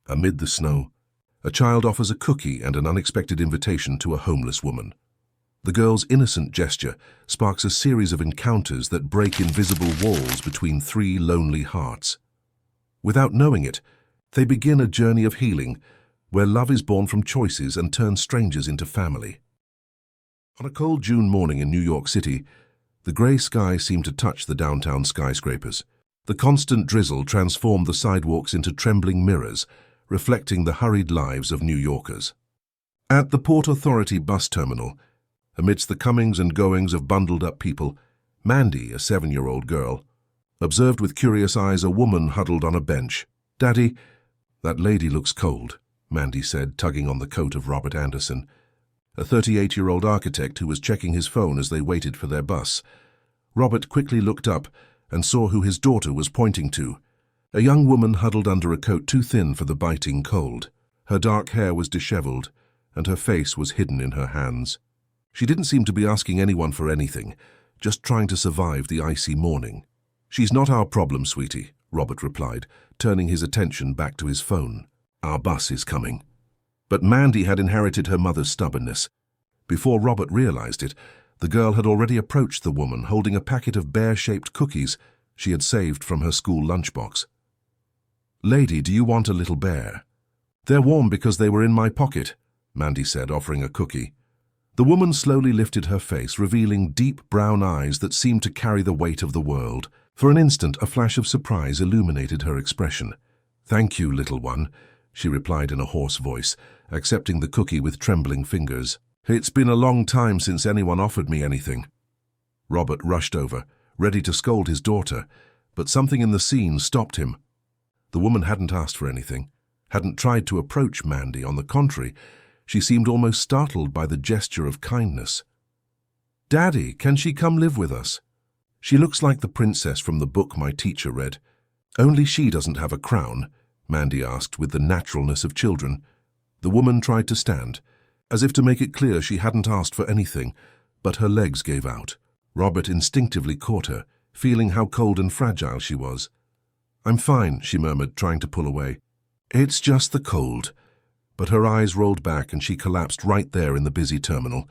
Amid the snow, a child offers a cookie and an unexpected invitation to a homeless woman. The girl's innocent gesture sparks a series of encounters that break invisible walls between three lonely hearts. Without knowing it, they begin a journey of healing, where love is born from choices and turns strangers into family. On a cold June morning in New York City, the grey sky seemed to touch the downtown skyscrapers. The constant drizzle transformed the sidewalks into trembling mirrors, reflecting the hurried lives of New Yorkers. At the Port Authority bus terminal, amidst the comings and goings of bundled-up people, Mandy, a 7-year-old girl, observed with curious eyes a woman huddled on a bench. "Daddy, that lady looks cold," Mandy said, tugging on the coat of Robert Anderson, a 38-year-old architect who was checking his phone as they waited for their bus. Robert quickly looked up and saw who his daughter was pointing to, a young woman huddled under a coat too thin for the biting cold. Her dark hair was disheveled, and her face was hidden in her hands. She didn't seem to be asking anyone for anything, just trying to survive the icy morning. "She's not our problem, sweetie," Robert replied, turning his attention back to his phone. "Our bus is coming." But Mandy had inherited her mother's stubbornness. Before Robert realized it, the girl had already approached the woman holding a packet of bear-shaped cookies she had saved from her school lunchbox. "Lady, do you want a little bear?" "They're warm because they were in my pocket," Mandy said, offering a cookie. The woman slowly lifted her face, revealing deep brown eyes that seemed to carry the weight of the world. For an instant, a flash of surprise illuminated her expression. "Thank you, little one," she replied in a hoarse voice, accepting the cookie with trembling fingers. "It's been a long time since anyone offered me anything." Robert rushed over, ready to scold his daughter, but something in the scene stopped him. The woman hadn't asked for anything, hadn't tried to approach Mandy. On the contrary, she seemed almost startled by the gesture of kindness. "Daddy, can she come live with us? She looks like the princess from the book my teacher read. Only she doesn't have a crown," Mandy asked with the naturalness of children. The woman tried to stand, as if to make it clear she hadn't asked for anything, but her legs gave out. Robert instinctively caught her, feeling how cold and fragile she was. "I'm fine," she murmured, trying to pull away. "It's just the cold." But her eyes rolled back and she collapsed right there in the busy terminal.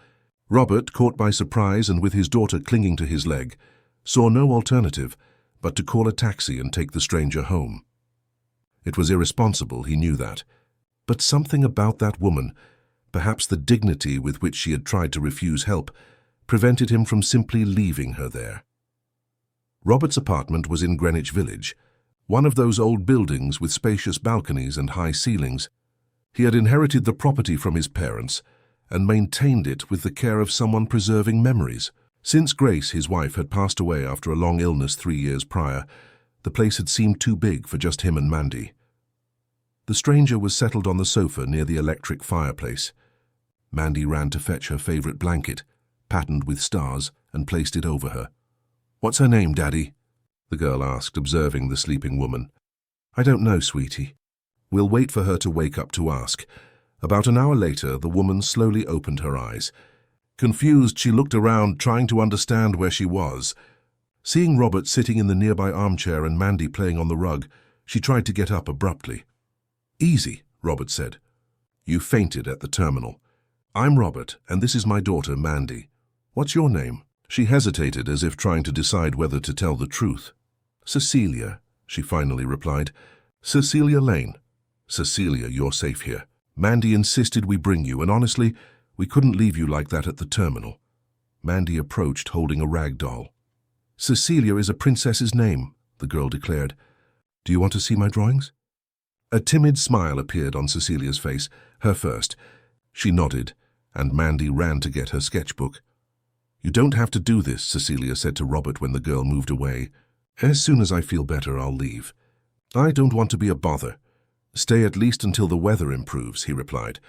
Robert, caught by surprise and with his daughter clinging to his leg, saw no alternative but to call a taxi and take the stranger home. It was irresponsible, he knew that. But something about that woman, perhaps the dignity with which she had tried to refuse help, prevented him from simply leaving her there. Robert's apartment was in Greenwich Village, one of those old buildings with spacious balconies and high ceilings. He had inherited the property from his parents and maintained it with the care of someone preserving memories. Since Grace, his wife, had passed away after a long illness 3 years prior, the place had seemed too big for just him and Mandy. The stranger was settled on the sofa near the electric fireplace. Mandy ran to fetch her favorite blanket, patterned with stars, and placed it over her. "What's her name, Daddy?" the girl asked, observing the sleeping woman. "I don't know, sweetie. We'll wait for her to wake up to ask." About an hour later, the woman slowly opened her eyes. Confused, she looked around, trying to understand where she was. Seeing Robert sitting in the nearby armchair and Mandy playing on the rug, she tried to get up abruptly. "Easy," Robert said. "You fainted at the terminal. I'm Robert, and this is my daughter, Mandy. What's your name?" She hesitated, as if trying to decide whether to tell the truth. "Cecilia," she finally replied. "Cecilia Lane." "Cecilia, you're safe here. Mandy insisted we bring you, and honestly, we couldn't leave you like that at the terminal." Mandy approached, holding a rag doll. "Cecilia is a princess's name," the girl declared. "Do you want to see my drawings?" A timid smile appeared on Cecilia's face, her first. She nodded, and Mandy ran to get her sketchbook. "You don't have to do this," Cecilia said to Robert when the girl moved away. "As soon as I feel better, I'll leave. I don't want to be a bother." "Stay at least until the weather improves," he replied.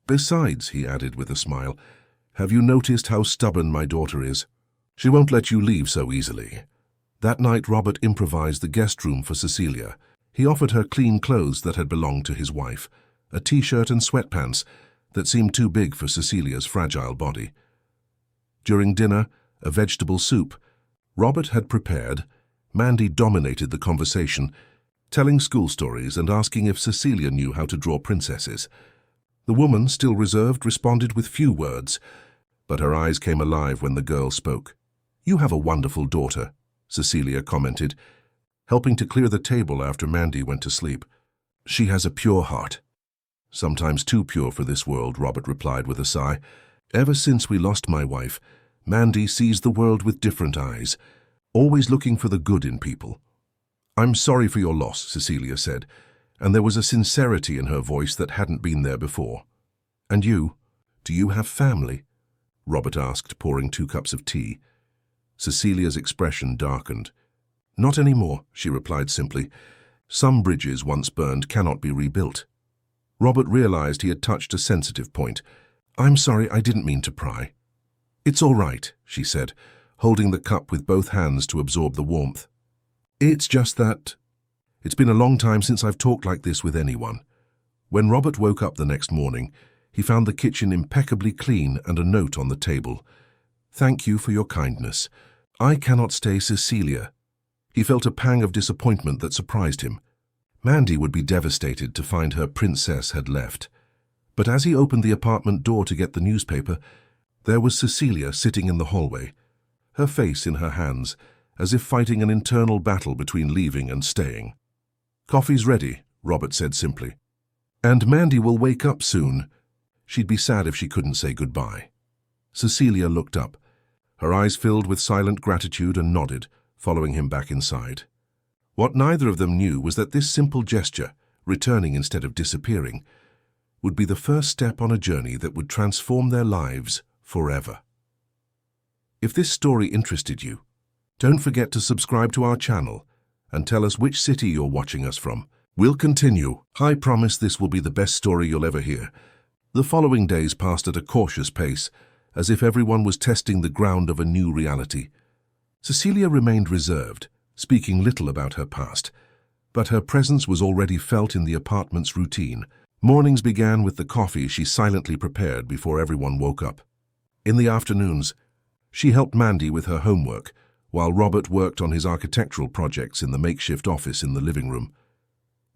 "Besides," he added with a smile, "have you noticed how stubborn my daughter is? She won't let you leave so easily." That night, Robert improvised the guest room for Cecilia. He offered her clean clothes that had belonged to his wife, a t-shirt and sweatpants that seemed too big for Cecilia's fragile body. During dinner, a vegetable soup Robert had prepared, Mandy dominated the conversation, telling school stories and asking if Cecilia knew how to draw princesses. The woman, still reserved, responded with few words, but her eyes came alive when the girl spoke. "You have a wonderful daughter," Cecilia commented, helping to clear the table after Mandy went to sleep. "She has a pure heart." "Sometimes too pure for this world," Robert replied with a sigh. "Ever since we lost my wife, Mandy sees the world with different eyes, always looking for the good in people." "I'm sorry for your loss," Cecilia said, and there was a sincerity in her voice that hadn't been there before. "And you? Do you have family?" Robert asked, pouring 2 cups of tea. Cecilia's expression darkened. "Not anymore," she replied simply. "Some bridges once burned cannot be rebuilt." Robert realized he had touched a sensitive point. "I'm sorry, I didn't mean to pry." "It's all right," she said, holding the cup with both hands to absorb the warmth. "It's just that it's been a long time since I've talked like this with anyone." When Robert woke up the next morning, he found the kitchen impeccably clean and a note on the table. "Thank you for your kindness. I cannot stay, Cecilia." He felt a pang of disappointment that surprised him. Mandy would be devastated to find her princess had left. But as he opened the apartment door to get the newspaper, there was Cecilia sitting in the hallway, her face in her hands, as if fighting an internal battle between leaving and staying. "Coffee's ready," Robert said simply. "And Mandy will wake up soon. She'd be sad if she couldn't say goodbye." Cecilia looked up. Her eyes filled with silent gratitude and nodded, following him back inside. What neither of them knew was that this simple gesture, returning instead of disappearing, would be the first step on a journey that would transform their lives forever. If this story interested you, don't forget to subscribe to our channel and tell us which city you're watching us from. We'll continue. I promise this will be the best story you'll ever hear. The following days passed at a cautious pace, as if everyone was testing the ground of a new reality. Cecilia remained reserved, speaking little about her past, but her presence was already felt in the apartment's routine. Mornings began with the coffee she silently prepared before everyone woke up. In the afternoons, she helped Mandy with her homework, while Robert worked on his architectural projects in the makeshift office in the living room.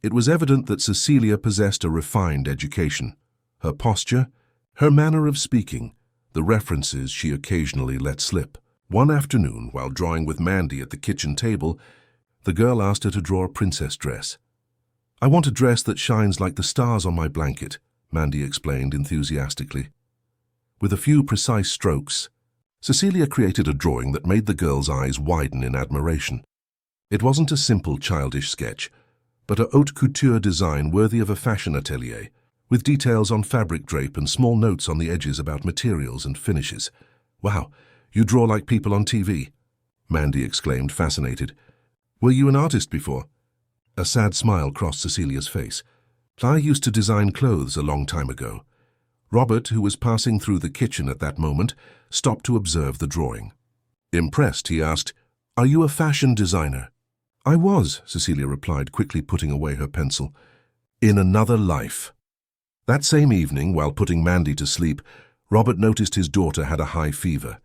It was evident that Cecilia possessed a refined education. Her posture, her manner of speaking, the references she occasionally let slip. One afternoon, while drawing with Mandy at the kitchen table, the girl asked her to draw a princess dress. "I want a dress that shines like the stars on my blanket," Mandy explained enthusiastically. With a few precise strokes, Cecilia created a drawing that made the girl's eyes widen in admiration. It wasn't a simple childish sketch, but a haute couture design worthy of a fashion atelier, with details on fabric drape and small notes on the edges about materials and finishes. "Wow, you draw like people on TV," Mandy exclaimed, fascinated. "Were you an artist before?" A sad smile crossed Cecilia's face. "I used to design clothes a long time ago." Robert, who was passing through the kitchen at that moment, stopped to observe the drawing. Impressed, he asked, "Are you a fashion designer?" "I was," Cecilia replied, quickly putting away her pencil. "In another life." That same evening, while putting Mandy to sleep, Robert noticed his daughter had a high fever.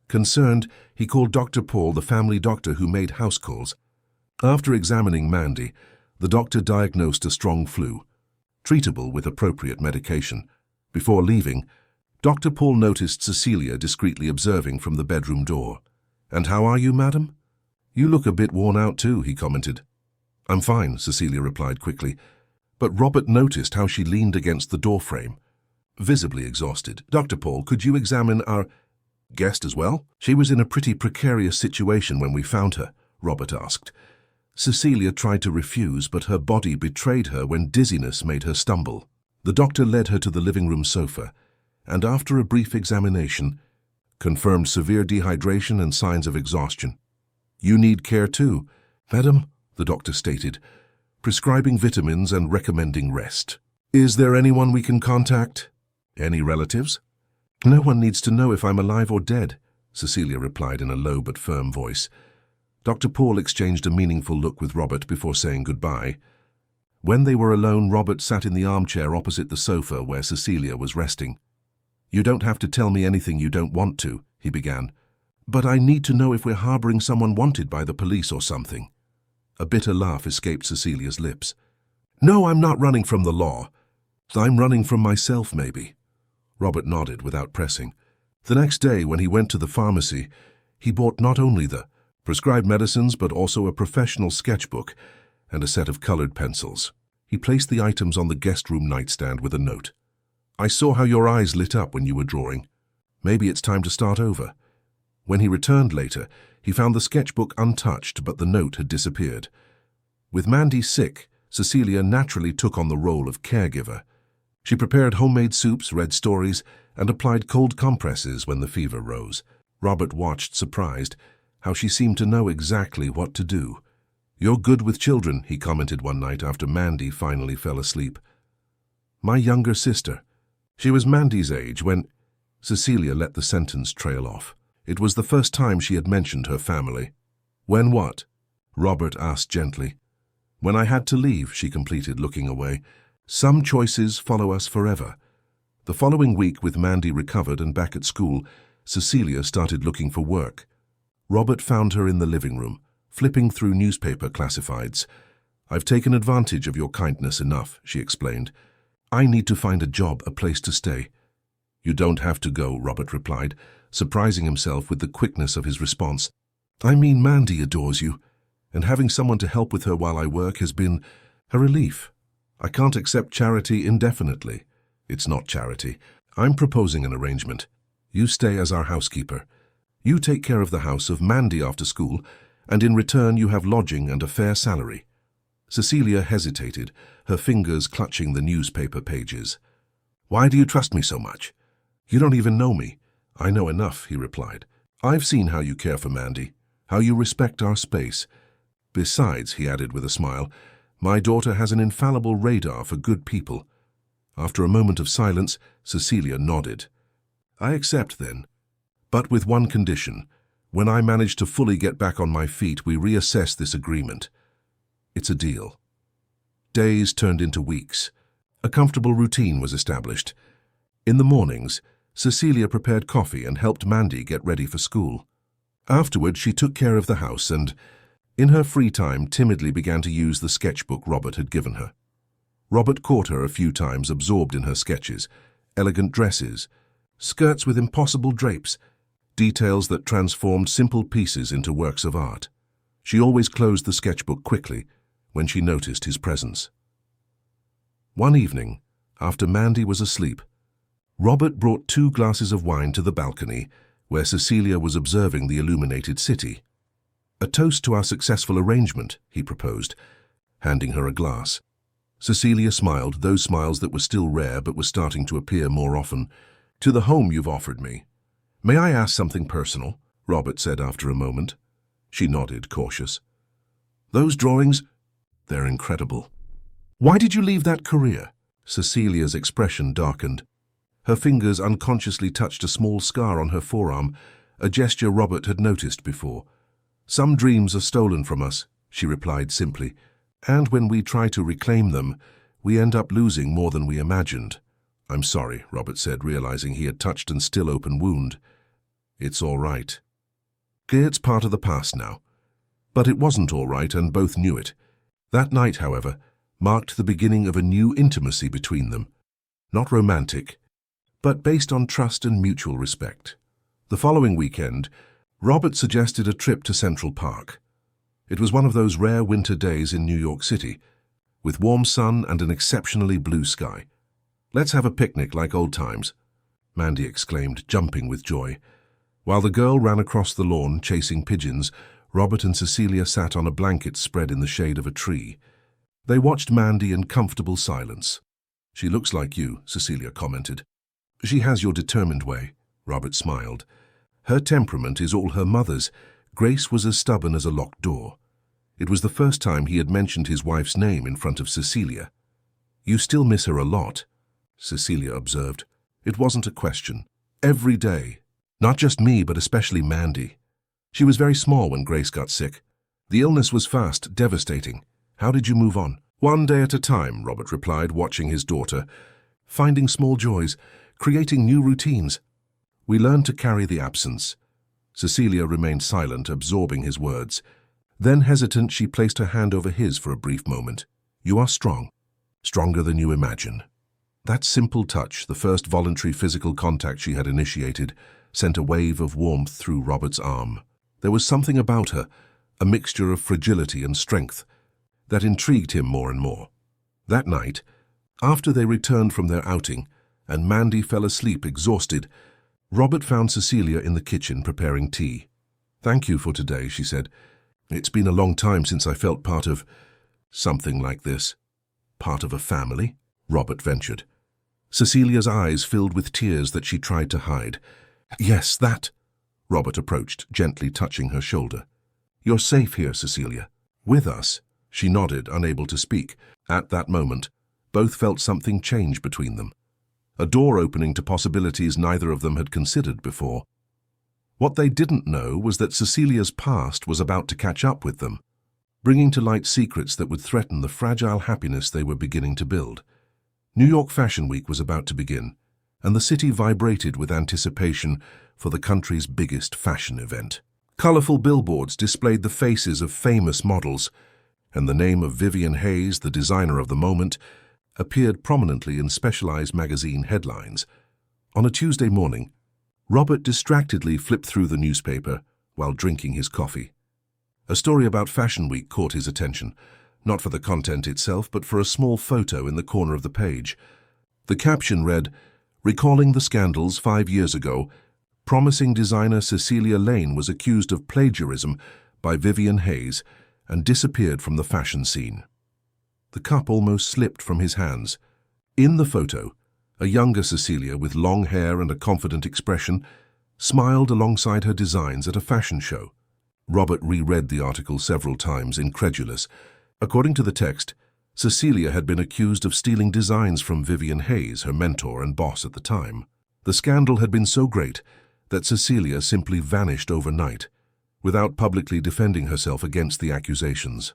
Concerned, he called Dr. Paul, the family doctor who made house calls. After examining Mandy, the doctor diagnosed a strong flu, treatable with appropriate medication. Before leaving, Dr. Paul noticed Cecilia discreetly observing from the bedroom door. "And how are you, madam?" "You look a bit worn out too," he commented. "I'm fine," Cecilia replied quickly, but Robert noticed how she leaned against the doorframe, visibly exhausted. "Dr. Paul, could you examine our guest as well?" "She was in a pretty precarious situation when we found her," Robert asked. Cecilia tried to refuse, but her body betrayed her when dizziness made her stumble. The doctor led her to the living room sofa, and after a brief examination, confirmed severe dehydration and signs of exhaustion. "You need care too, madam," the doctor stated, prescribing vitamins and recommending rest. "Is there anyone we can contact?" "Any relatives?" "No one needs to know if I'm alive or dead," Cecilia replied in a low but firm voice. Dr. Paul exchanged a meaningful look with Robert before saying goodbye. When they were alone, Robert sat in the armchair opposite the sofa where Cecilia was resting. "You don't have to tell me anything you don't want to," he began. "But I need to know if we're harboring someone wanted by the police or something." A bitter laugh escaped Cecilia's lips. No, I'm not running from the law. I'm running from myself, maybe. Robert nodded without pressing. The next day, when he went to the pharmacy, he bought not only the prescribed medicines but also a professional sketchbook and a set of colored pencils. He placed the items on the guest room nightstand with a note. I saw how your eyes lit up when you were drawing. Maybe it's time to start over. When he returned later, he found the sketchbook untouched, but the note had disappeared. With Mandy sick, Cecilia naturally took on the role of caregiver. She prepared homemade soups, read stories, and applied cold compresses when the fever rose. Robert watched, surprised, how she seemed to know exactly what to do. You're good with children, he commented one night after Mandy finally fell asleep. My younger sister. She was Mandy's age when... Cecilia let the sentence trail off. It was the first time she had mentioned her family. When what? Robert asked gently. When I had to leave, she completed, looking away. Some choices follow us forever. The following week, with Mandy recovered and back at school, Cecilia started looking for work. Robert found her in the living room, flipping through newspaper classifieds. I've taken advantage of your kindness enough, she explained. I need to find a job, a place to stay. You don't have to go, Robert replied, surprising himself with the quickness of his response. I mean, Mandy adores you, and having someone to help with her while I work has been a relief. I can't accept charity indefinitely. It's not charity. I'm proposing an arrangement. You stay as our housekeeper. You take care of the house of Mandy after school, and in return you have lodging and a fair salary. Cecilia hesitated, her fingers clutching the newspaper pages. Why do you trust me so much? You don't even know me. I know enough, he replied. I've seen how you care for Mandy, how you respect our space. Besides, he added with a smile, my daughter has an infallible radar for good people. After a moment of silence, Cecilia nodded. I accept then, but with one condition. When I manage to fully get back on my feet, we reassess this agreement. It's a deal. Days turned into weeks. A comfortable routine was established. In the mornings, Cecilia prepared coffee and helped Mandy get ready for school. Afterward, she took care of the house and, in her free time, timidly began to use the sketchbook Robert had given her. Robert caught her a few times absorbed in her sketches, elegant dresses, skirts with impossible drapes, details that transformed simple pieces into works of art. She always closed the sketchbook quickly when she noticed his presence. One evening, after Mandy was asleep, Robert brought 2 glasses of wine to the balcony where Cecilia was observing the illuminated city. A toast to our successful arrangement, he proposed, handing her a glass. Cecilia smiled, those smiles that were still rare but were starting to appear more often. To the home you've offered me. May I ask something personal? Robert said after a moment. She nodded, cautious. Those drawings, they're incredible. Why did you leave that career? Cecilia's expression darkened. Her fingers unconsciously touched a small scar on her forearm, a gesture Robert had noticed before. Some dreams are stolen from us, she replied simply, and when we try to reclaim them, we end up losing more than we imagined. I'm sorry, Robert said, realizing he had touched an still open wound. It's all right. It's part of the past now. But it wasn't all right, and both knew it. That night, however, marked the beginning of a new intimacy between them. Not romantic, but based on trust and mutual respect. The following weekend, Robert suggested a trip to Central Park. It was one of those rare winter days in New York City, with warm sun and an exceptionally blue sky. Let's have a picnic like old times, Mandy exclaimed, jumping with joy. While the girl ran across the lawn chasing pigeons, Robert and Cecilia sat on a blanket spread in the shade of a tree. They watched Mandy in comfortable silence. She looks like you, Cecilia commented. She has your determined way, Robert smiled. Her temperament is all her mother's. Grace was as stubborn as a locked door. It was the first time he had mentioned his wife's name in front of Cecilia. You still miss her a lot, Cecilia observed. It wasn't a question. Every day. Not just me, but especially Mandy. She was very small when Grace got sick. The illness was fast, devastating. How did you move on? One day at a time, Robert replied, watching his daughter. Finding small joys, creating new routines. We learned to carry the absence. Cecilia remained silent, absorbing his words. Then, hesitant, she placed her hand over his for a brief moment. "You are strong. Stronger than you imagine." That simple touch, the first voluntary physical contact she had initiated, sent a wave of warmth through Robert's arm. There was something about her, a mixture of fragility and strength, that intrigued him more and more. That night, after they returned from their outing, and Mandy fell asleep exhausted, Robert found Cecilia in the kitchen preparing tea. "Thank you for today," she said. "It's been a long time since I felt part of something like this." "Part of a family?" Robert ventured. Cecilia's eyes filled with tears that she tried to hide. "Yes, that." Robert approached, gently touching her shoulder. "You're safe here, Cecilia. With us." She nodded, unable to speak. At that moment, both felt something change between them. A door opening to possibilities neither of them had considered before. What they didn't know was that Cecilia's past was about to catch up with them, bringing to light secrets that would threaten the fragile happiness they were beginning to build. New York Fashion Week was about to begin, and the city vibrated with anticipation for the country's biggest fashion event. Colorful billboards displayed the faces of famous models, and the name of Vivian Hayes, the designer of the moment, appeared prominently in specialized magazine headlines. On a Tuesday morning, Robert distractedly flipped through the newspaper while drinking his coffee. A story about Fashion Week caught his attention, not for the content itself, but for a small photo in the corner of the page. The caption read, "Recalling the scandals 5 years ago, promising designer Cecilia Lane was accused of plagiarism by Vivian Hayes and disappeared from the fashion scene." The cup almost slipped from his hands. In the photo, a younger Cecilia with long hair and a confident expression smiled alongside her designs at a fashion show. Robert reread the article several times, incredulous. According to the text, Cecilia had been accused of stealing designs from Vivian Hayes, her mentor and boss at the time. The scandal had been so great that Cecilia simply vanished overnight, without publicly defending herself against the accusations.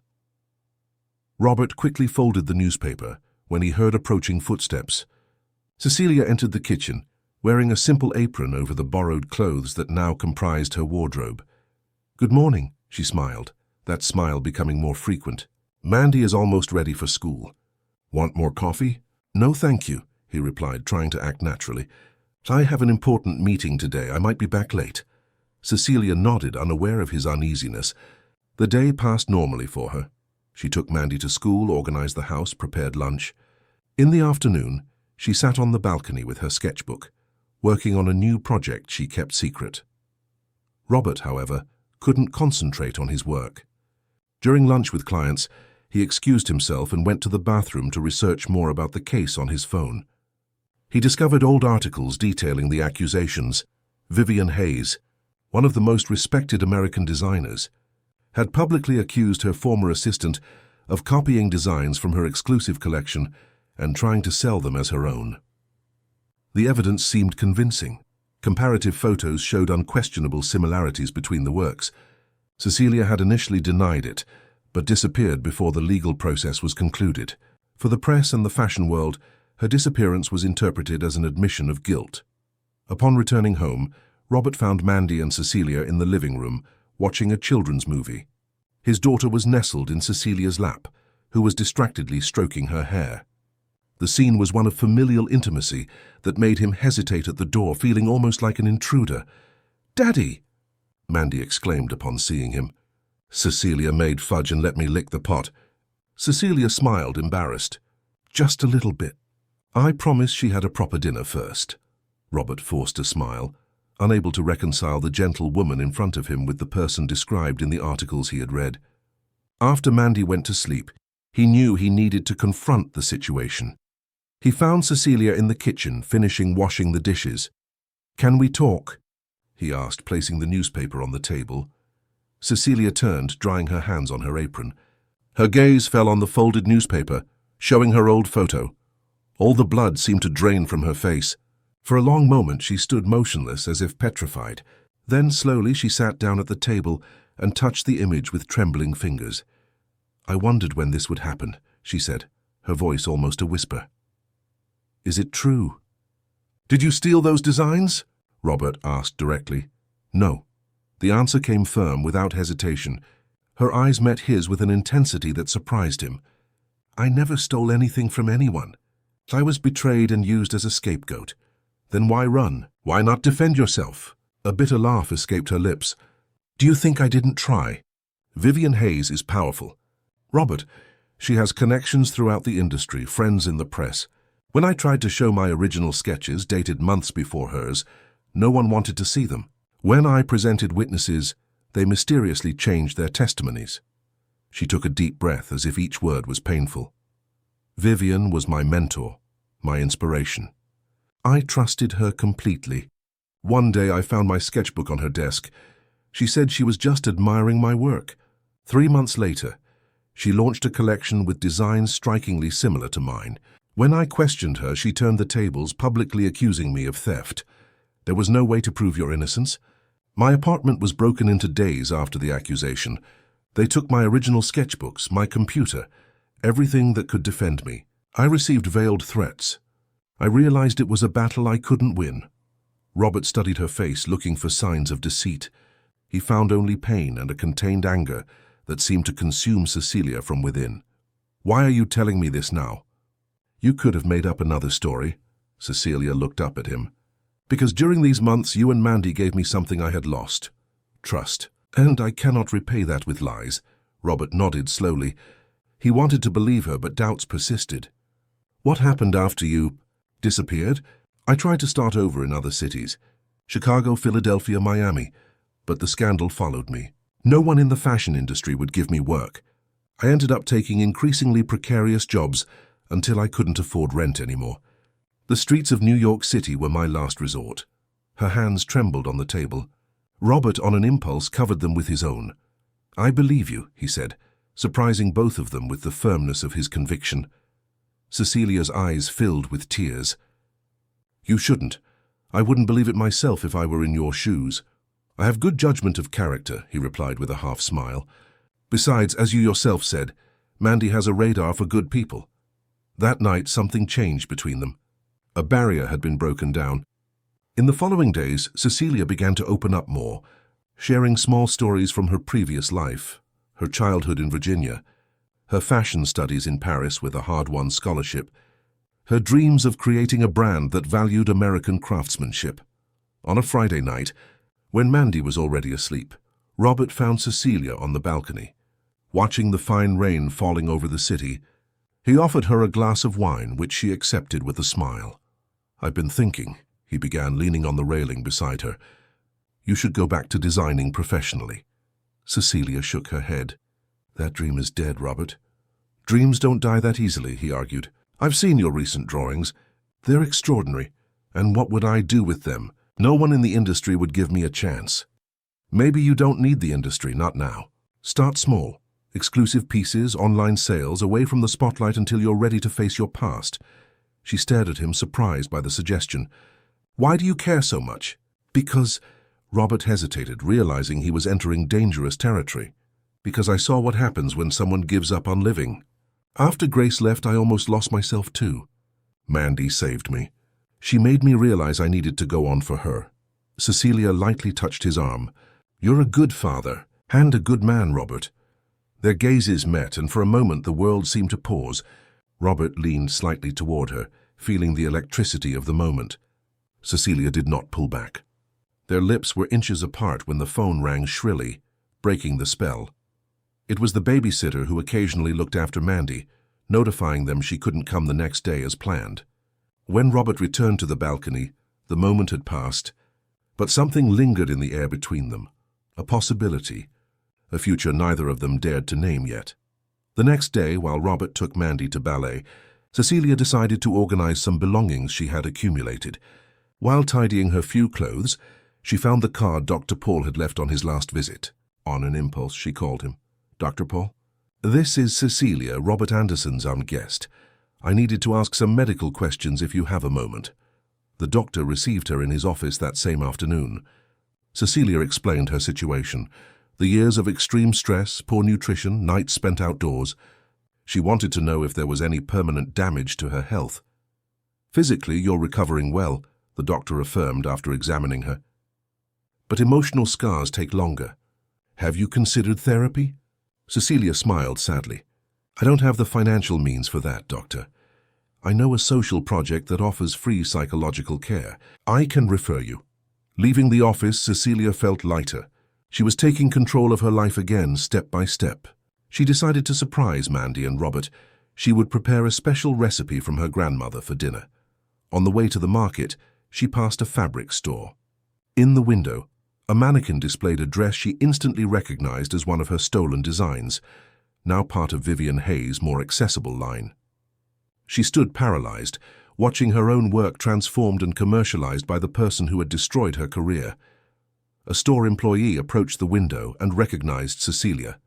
Robert quickly folded the newspaper when he heard approaching footsteps. Cecilia entered the kitchen, wearing a simple apron over the borrowed clothes that now comprised her wardrobe. "Good morning," she smiled, that smile becoming more frequent. "Mandy is almost ready for school. Want more coffee?" "No, thank you," he replied, trying to act naturally. "I have an important meeting today. I might be back late." Cecilia nodded, unaware of his uneasiness. The day passed normally for her. She took Mandy to school, organized the house, prepared lunch. In the afternoon, she sat on the balcony with her sketchbook, working on a new project she kept secret. Robert, however, couldn't concentrate on his work. During lunch with clients, he excused himself and went to the bathroom to research more about the case on his phone. He discovered old articles detailing the accusations. Vivian Hayes, one of the most respected American designers, had publicly accused her former assistant of copying designs from her exclusive collection and trying to sell them as her own. The evidence seemed convincing. Comparative photos showed unquestionable similarities between the works. Cecilia had initially denied it, but disappeared before the legal process was concluded. For the press and the fashion world, her disappearance was interpreted as an admission of guilt. Upon returning home, Robert found Mandy and Cecilia in the living room, watching a children's movie. His daughter was nestled in Cecilia's lap, who was distractedly stroking her hair. The scene was one of familial intimacy that made him hesitate at the door, feeling almost like an intruder. "Daddy!" Mandy exclaimed upon seeing him. "Cecilia made fudge and let me lick the pot." Cecilia smiled, embarrassed. "Just a little bit. I promised she had a proper dinner first." Robert forced a smile, unable to reconcile the gentle woman in front of him with the person described in the articles he had read. After Mandy went to sleep, he knew he needed to confront the situation. He found Cecilia in the kitchen, finishing washing the dishes. "Can we talk?" he asked, placing the newspaper on the table. Cecilia turned, drying her hands on her apron. Her gaze fell on the folded newspaper, showing her old photo. All the blood seemed to drain from her face. For a long moment she stood motionless, as if petrified. Then slowly she sat down at the table and touched the image with trembling fingers. "I wondered when this would happen," she said, her voice almost a whisper. "Is it true?" "Did you steal those designs?" Robert asked directly. "No." The answer came firm, without hesitation. Her eyes met his with an intensity that surprised him. "I never stole anything from anyone. I was betrayed and used as a scapegoat. Then why run? Why not defend yourself?" A bitter laugh escaped her lips. "Do you think I didn't try? Vivian Hayes is powerful. Robert, she has connections throughout the industry, friends in the press. When I tried to show my original sketches, dated months before hers, no one wanted to see them. When I presented witnesses, they mysteriously changed their testimonies." She took a deep breath as if each word was painful. "Vivian was my mentor, my inspiration. I trusted her completely. One day I found my sketchbook on her desk. She said she was just admiring my work. 3 months later, she launched a collection with designs strikingly similar to mine. When I questioned her, she turned the tables, publicly accusing me of theft. There was no way to prove your innocence. My apartment was broken into days after the accusation. They took my original sketchbooks, my computer, everything that could defend me. I received veiled threats. I realized it was a battle I couldn't win." Robert studied her face, looking for signs of deceit. He found only pain and a contained anger that seemed to consume Cecilia from within. "Why are you telling me this now?" "You could have made up another story." Cecilia looked up at him. "Because during these months you and Mandy gave me something I had lost. Trust. And I cannot repay that with lies." Robert nodded slowly. He wanted to believe her, but doubts persisted. "What happened after you disappeared?" "I tried to start over in other cities. Chicago, Philadelphia, Miami. But the scandal followed me. No one in the fashion industry would give me work. I ended up taking increasingly precarious jobs until I couldn't afford rent anymore. The streets of New York City were my last resort." Her hands trembled on the table. Robert, on an impulse, covered them with his own. "I believe you," he said, surprising both of them with the firmness of his conviction. Cecilia's eyes filled with tears. "You shouldn't. I wouldn't believe it myself if I were in your shoes." "I have good judgment of character," he replied with a half smile. "Besides, as you yourself said, Mandy has a radar for good people." That night, something changed between them. A barrier had been broken down. In the following days, Cecilia began to open up more, sharing small stories from her previous life, her childhood in Virginia, her fashion studies in Paris with a hard-won scholarship, her dreams of creating a brand that valued American craftsmanship. On a Friday night, when Mandy was already asleep, Robert found Cecilia on the balcony, watching the fine rain falling over the city. He offered her a glass of wine, which she accepted with a smile. "I've been thinking," he began, leaning on the railing beside her. "You should go back to designing professionally." Cecilia shook her head. "That dream is dead, Robert." "Dreams don't die that easily," he argued. "I've seen your recent drawings. They're extraordinary. And what would I do with them? No one in the industry would give me a chance." "Maybe you don't need the industry, not now. Start small. Exclusive pieces, online sales, away from the spotlight until you're ready to face your past." She stared at him, surprised by the suggestion. "Why do you care so much?" "Because—" Robert hesitated, realizing he was entering dangerous territory. "Because I saw what happens when someone gives up on living. After Grace left, I almost lost myself too. Mandy saved me. She made me realize I needed to go on for her." Cecilia lightly touched his arm. "You're a good father, and a good man, Robert." Their gazes met, and for a moment the world seemed to pause. Robert leaned slightly toward her, feeling the electricity of the moment. Cecilia did not pull back. Their lips were inches apart when the phone rang shrilly, breaking the spell. It was the babysitter who occasionally looked after Mandy, notifying them she couldn't come the next day as planned. When Robert returned to the balcony, the moment had passed, but something lingered in the air between them, a possibility, a future neither of them dared to name yet. The next day, while Robert took Mandy to ballet, Cecilia decided to organize some belongings she had accumulated. While tidying her few clothes, she found the card Dr. Paul had left on his last visit. On an impulse, she called him. "Dr. Paul? This is Cecilia, Robert Anderson's guest. I needed to ask some medical questions if you have a moment." The doctor received her in his office that same afternoon. Cecilia explained her situation. The years of extreme stress, poor nutrition, nights spent outdoors. She wanted to know if there was any permanent damage to her health. "Physically, you're recovering well," the doctor affirmed after examining her. "But emotional scars take longer. Have you considered therapy?" Cecilia smiled sadly. I don't have the financial means for that, doctor. I know a social project that offers free psychological care. I can refer you. Leaving the office, Cecilia felt lighter. She was taking control of her life again, step by step. She decided to surprise Mandy and Robert. She would prepare a special recipe from her grandmother for dinner. On the way to the market, she passed a fabric store. In the window, a mannequin displayed a dress she instantly recognized as one of her stolen designs, now part of Vivian Hayes' more accessible line. She stood paralyzed, watching her own work transformed and commercialized by the person who had destroyed her career. A store employee approached the window and recognized Cecilia.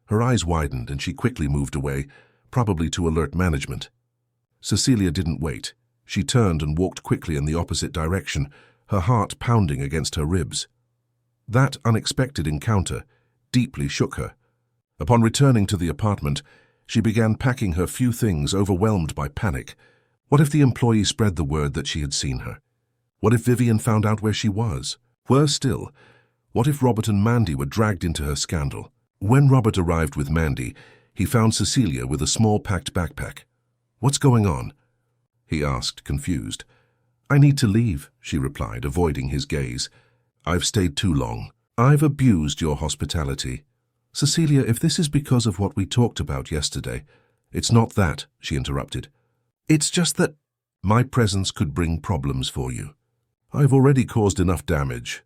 Her eyes widened and she quickly moved away, probably to alert management. Cecilia didn't wait. She turned and walked quickly in the opposite direction, her heart pounding against her ribs. That unexpected encounter deeply shook her. Upon returning to the apartment, she began packing her few things, overwhelmed by panic. What if the employee spread the word that she had seen her? What if Vivian found out where she was? Worse still, what if Robert and Mandy were dragged into her scandal? When Robert arrived with Mandy, he found Cecilia with a small packed backpack. "What's going on?" he asked, confused. "I need to leave," she replied, avoiding his gaze. "I've stayed too long. I've abused your hospitality." "Cecilia, if this is because of what we talked about yesterday—" "It's not that," she interrupted. "It's just that my presence could bring problems for you. I've already caused enough damage."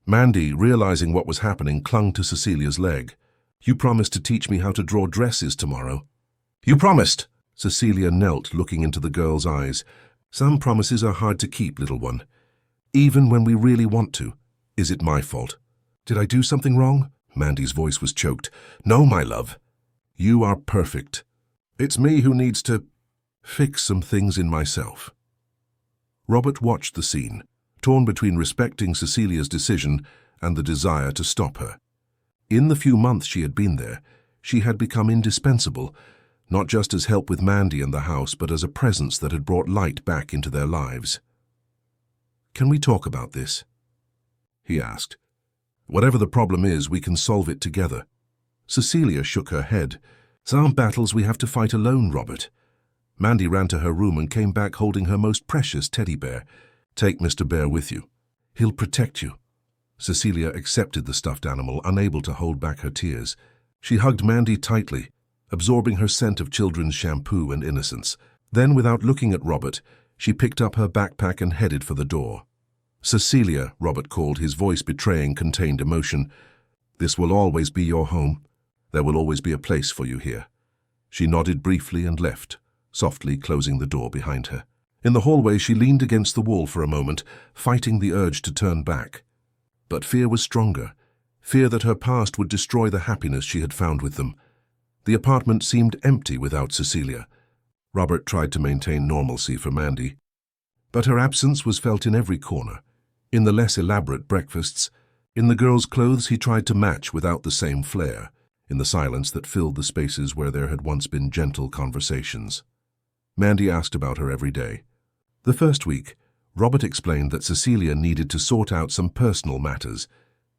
Mandy, realizing what was happening, clung to Cecilia's leg. "You promised to teach me how to draw dresses tomorrow." "You promised!" Cecilia knelt, looking into the girl's eyes. "Some promises are hard to keep, little one. Even when we really want to. Is it my fault? Did I do something wrong?" Mandy's voice was choked. "No, my love. You are perfect. It's me who needs to fix some things in myself." Robert watched the scene, torn between respecting Cecilia's decision and the desire to stop her. In the few months she had been there, she had become indispensable, not just as help with Mandy and the house, but as a presence that had brought light back into their lives. "Can we talk about this?" he asked. "Whatever the problem is, we can solve it together." Cecilia shook her head. "Some battles we have to fight alone, Robert." Mandy ran to her room and came back holding her most precious teddy bear. "Take Mr. Bear with you. He'll protect you." Cecilia accepted the stuffed animal, unable to hold back her tears. She hugged Mandy tightly, absorbing her scent of children's shampoo and innocence. Then, without looking at Robert, she picked up her backpack and headed for the door. "Cecilia," Robert called, his voice betraying contained emotion. "This will always be your home. There will always be a place for you here." She nodded briefly and left, softly closing the door behind her. In the hallway, she leaned against the wall for a moment, fighting the urge to turn back. But fear was stronger, fear that her past would destroy the happiness she had found with them. The apartment seemed empty without Cecilia. Robert tried to maintain normalcy for Mandy, but her absence was felt in every corner. In the less elaborate breakfasts, in the girls' clothes he tried to match without the same flair, in the silence that filled the spaces where there had once been gentle conversations. Mandy asked about her every day. The first week, Robert explained that Cecilia needed to sort out some personal matters.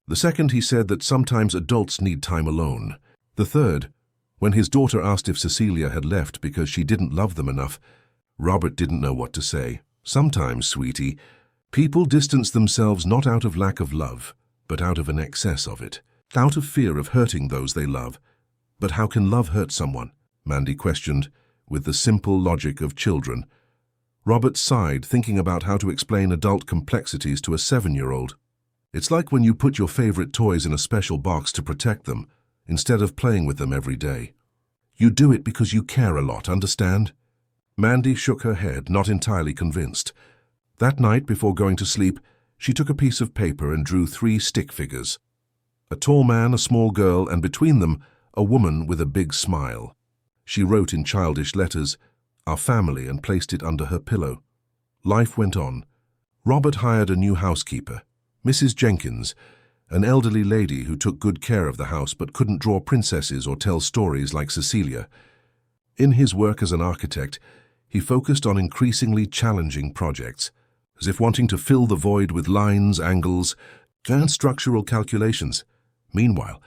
The second, he said that sometimes adults need time alone. The third, when his daughter asked if Cecilia had left because she didn't love them enough, Robert didn't know what to say. "Sometimes, sweetie, people distance themselves not out of lack of love, but out of an excess of it, out of fear of hurting those they love." "But how can love hurt someone?" Mandy questioned, with the simple logic of children. Robert sighed, thinking about how to explain adult complexities to a 7-year-old. "It's like when you put your favorite toys in a special box to protect them, instead of playing with them every day. You do it because you care a lot, understand?" Mandy shook her head, not entirely convinced. That night, before going to sleep, she took a piece of paper and drew 3 stick figures. A tall man, a small girl, and between them, a woman with a big smile. She wrote in childish letters, "Our family," and placed it under her pillow. Life went on. Robert hired a new housekeeper, Mrs. Jenkins, an elderly lady who took good care of the house but couldn't draw princesses or tell stories like Cecilia. In his work as an architect, he focused on increasingly challenging projects, as if wanting to fill the void with lines, angles, and structural calculations. Meanwhile,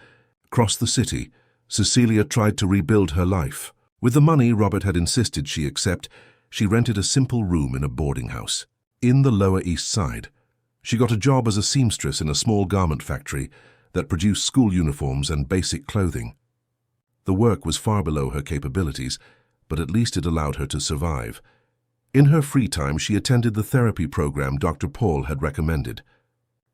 across the city, Cecilia tried to rebuild her life. With the money Robert had insisted she accept, she rented a simple room in a boarding house in the Lower East Side. She got a job as a seamstress in a small garment factory that produced school uniforms and basic clothing. The work was far below her capabilities, but at least it allowed her to survive. In her free time, she attended the therapy program Dr. Paul had recommended.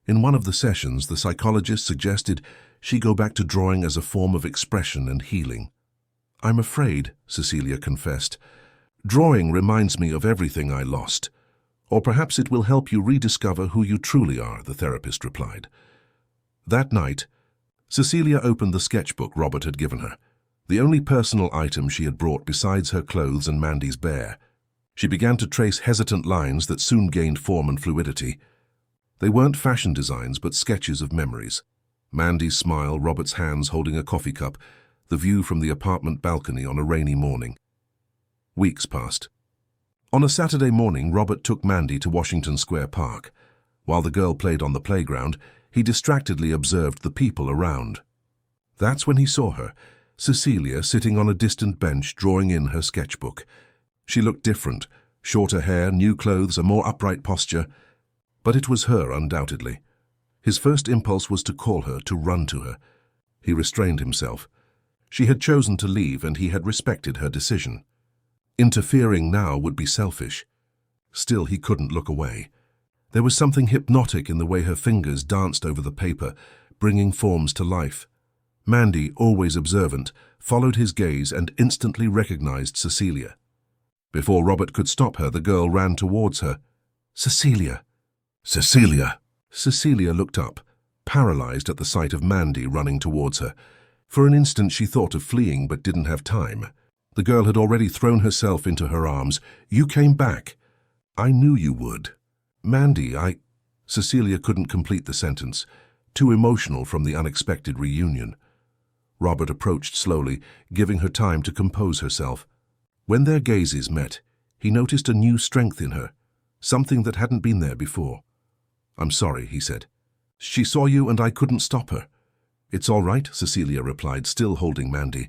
In one of the sessions, the psychologist suggested she go back to drawing as a form of expression and healing. "I'm afraid," Cecilia confessed. "Drawing reminds me of everything I lost. Or perhaps it will help you rediscover who you truly are," the therapist replied. That night, Cecilia opened the sketchbook Robert had given her, the only personal item she had brought besides her clothes and Mandy's bear. She began to trace hesitant lines that soon gained form and fluidity. They weren't fashion designs, but sketches of memories. Mandy's smile, Robert's hands holding a coffee cup, the view from the apartment balcony on a rainy morning. Weeks passed. On a Saturday morning, Robert took Mandy to Washington Square Park. While the girl played on the playground, he distractedly observed the people around. That's when he saw her, Cecilia, sitting on a distant bench drawing in her sketchbook. She looked different, shorter hair, new clothes, a more upright posture. But it was her, undoubtedly. His first impulse was to call her, to run to her. He restrained himself. She had chosen to leave, and he had respected her decision. Interfering now would be selfish. Still, he couldn't look away. There was something hypnotic in the way her fingers danced over the paper, bringing forms to life. Mandy, always observant, followed his gaze and instantly recognized Cecilia. Before Robert could stop her, the girl ran towards her. "Cecilia!" "Cecilia!" Cecilia looked up, paralyzed at the sight of Mandy running towards her. For an instant she thought of fleeing but didn't have time. The girl had already thrown herself into her arms. "You came back." "I knew you would." "Mandy, Cecilia couldn't complete the sentence, too emotional from the unexpected reunion. Robert approached slowly, giving her time to compose herself. When their gazes met, he noticed a new strength in her, something that hadn't been there before. "I'm sorry," he said. "She saw you and I couldn't stop her." "It's all right," Cecilia replied, still holding Mandy.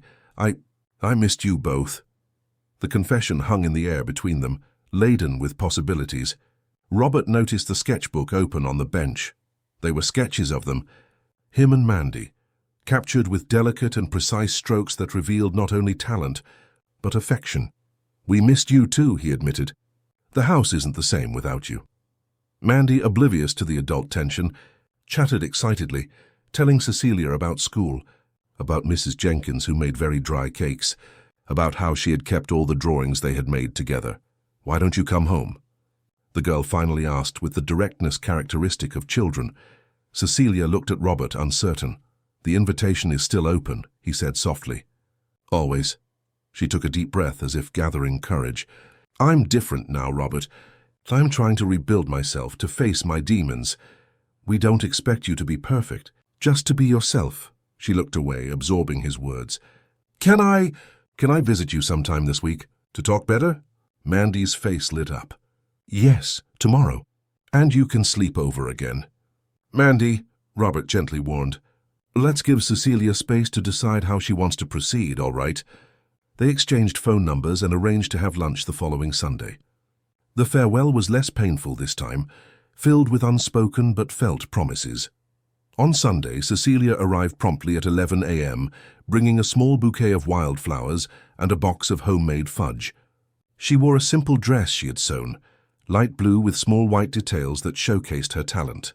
I missed you both." The confession hung in the air between them, laden with possibilities. Robert noticed the sketchbook open on the bench. They were sketches of them, him and Mandy, captured with delicate and precise strokes that revealed not only talent, but affection. "We missed you too," he admitted. "The house isn't the same without you." Mandy, oblivious to the adult tension, chatted excitedly, telling Cecilia about school, about Mrs. Jenkins who made very dry cakes, about how she had kept all the drawings they had made together. "Why don't you come home?" the girl finally asked with the directness characteristic of children. Cecilia looked at Robert, uncertain. "The invitation is still open," he said softly. "Always." She took a deep breath as if gathering courage. "I'm different now, Robert. I'm trying to rebuild myself, to face my demons. We don't expect you to be perfect, just to be yourself." She looked away, absorbing his words. Can I visit you sometime this week, to talk better?" Mandy's face lit up. "Yes, tomorrow. And you can sleep over again." "Mandy," Robert gently warned, "let's give Cecilia space to decide how she wants to proceed, all right?" They exchanged phone numbers and arranged to have lunch the following Sunday. The farewell was less painful this time, filled with unspoken but felt promises. On Sunday, Cecilia arrived promptly at 11 a.m., bringing a small bouquet of wildflowers and a box of homemade fudge. She wore a simple dress she had sewn, light blue with small white details that showcased her talent.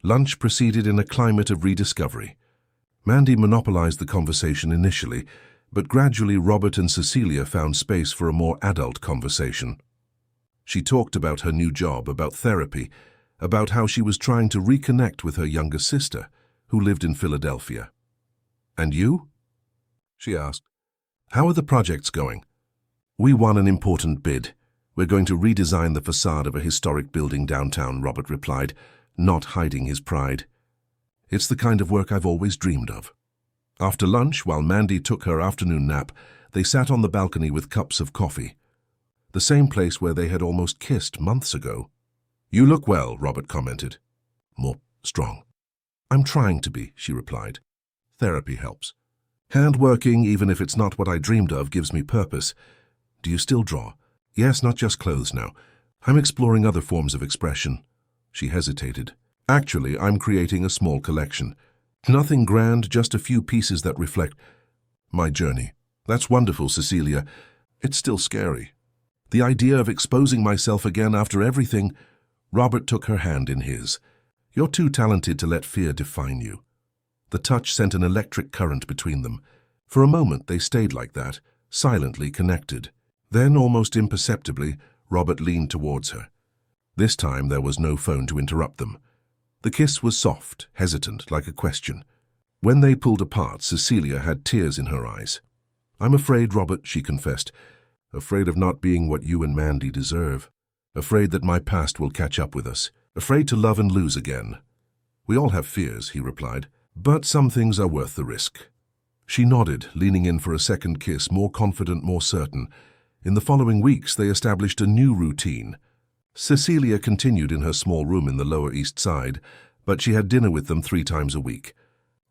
Lunch proceeded in a climate of rediscovery. Mandy monopolized the conversation initially, but gradually Robert and Cecilia found space for a more adult conversation. She talked about her new job, about therapy, about how she was trying to reconnect with her younger sister, who lived in Philadelphia. "And you?" she asked. "How are the projects going?" "We won an important bid. We're going to redesign the facade of a historic building downtown," Robert replied, not hiding his pride. "It's the kind of work I've always dreamed of." After lunch, while Mandy took her afternoon nap, they sat on the balcony with cups of coffee. The same place where they had almost kissed months ago. "You look well," Robert commented. "More strong." "I'm trying to be," she replied. "Therapy helps." Hand-working, even if it's not what I dreamed of, gives me purpose. Do you still draw? Yes, not just clothes now. I'm exploring other forms of expression. She hesitated. Actually, I'm creating a small collection. Nothing grand, just a few pieces that reflect my journey. That's wonderful, Cecilia. It's still scary. The idea of exposing myself again after everything. Robert took her hand in his. You're too talented to let fear define you. The touch sent an electric current between them. For a moment they stayed like that, silently connected. Then, almost imperceptibly, Robert leaned towards her. This time there was no phone to interrupt them. The kiss was soft, hesitant, like a question. When they pulled apart, Cecilia had tears in her eyes. I'm afraid, Robert, she confessed. Afraid of not being what you and Mandy deserve. Afraid that my past will catch up with us. Afraid to love and lose again. We all have fears, he replied. But some things are worth the risk. She nodded, leaning in for a second kiss, more confident, more certain. In the following weeks, they established a new routine. Cecilia continued in her small room in the Lower East Side, but she had dinner with them 3 times a week.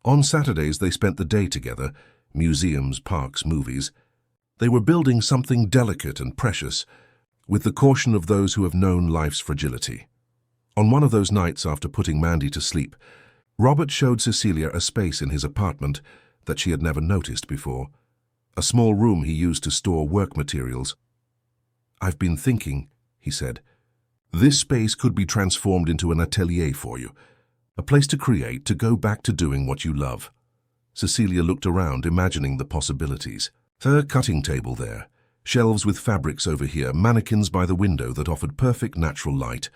On Saturdays, they spent the day together, museums, parks, movies. They were building something delicate and precious, with the caution of those who have known life's fragility. On one of those nights after putting Mandy to sleep, Robert showed Cecilia a space in his apartment that she had never noticed before. A small room he used to store work materials. I've been thinking, he said. This space could be transformed into an atelier for you. A place to create, to go back to doing what you love. Cecilia looked around, imagining the possibilities. Her cutting table there, shelves with fabrics over here, mannequins by the window that offered perfect natural light.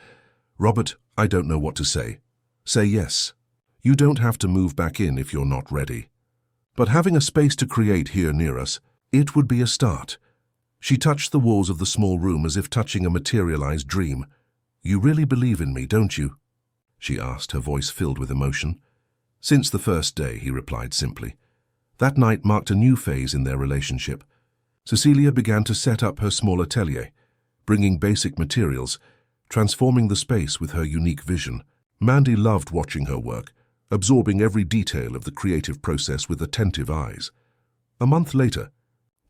Robert, I don't know what to say. Say yes. You don't have to move back in if you're not ready. But having a space to create here near us, it would be a start. She touched the walls of the small room as if touching a materialized dream. You really believe in me, don't you? She asked, her voice filled with emotion. Since the first day, he replied simply. That night marked a new phase in their relationship. Cecilia began to set up her small atelier, bringing basic materials, transforming the space with her unique vision. Mandy loved watching her work, absorbing every detail of the creative process with attentive eyes. A month later,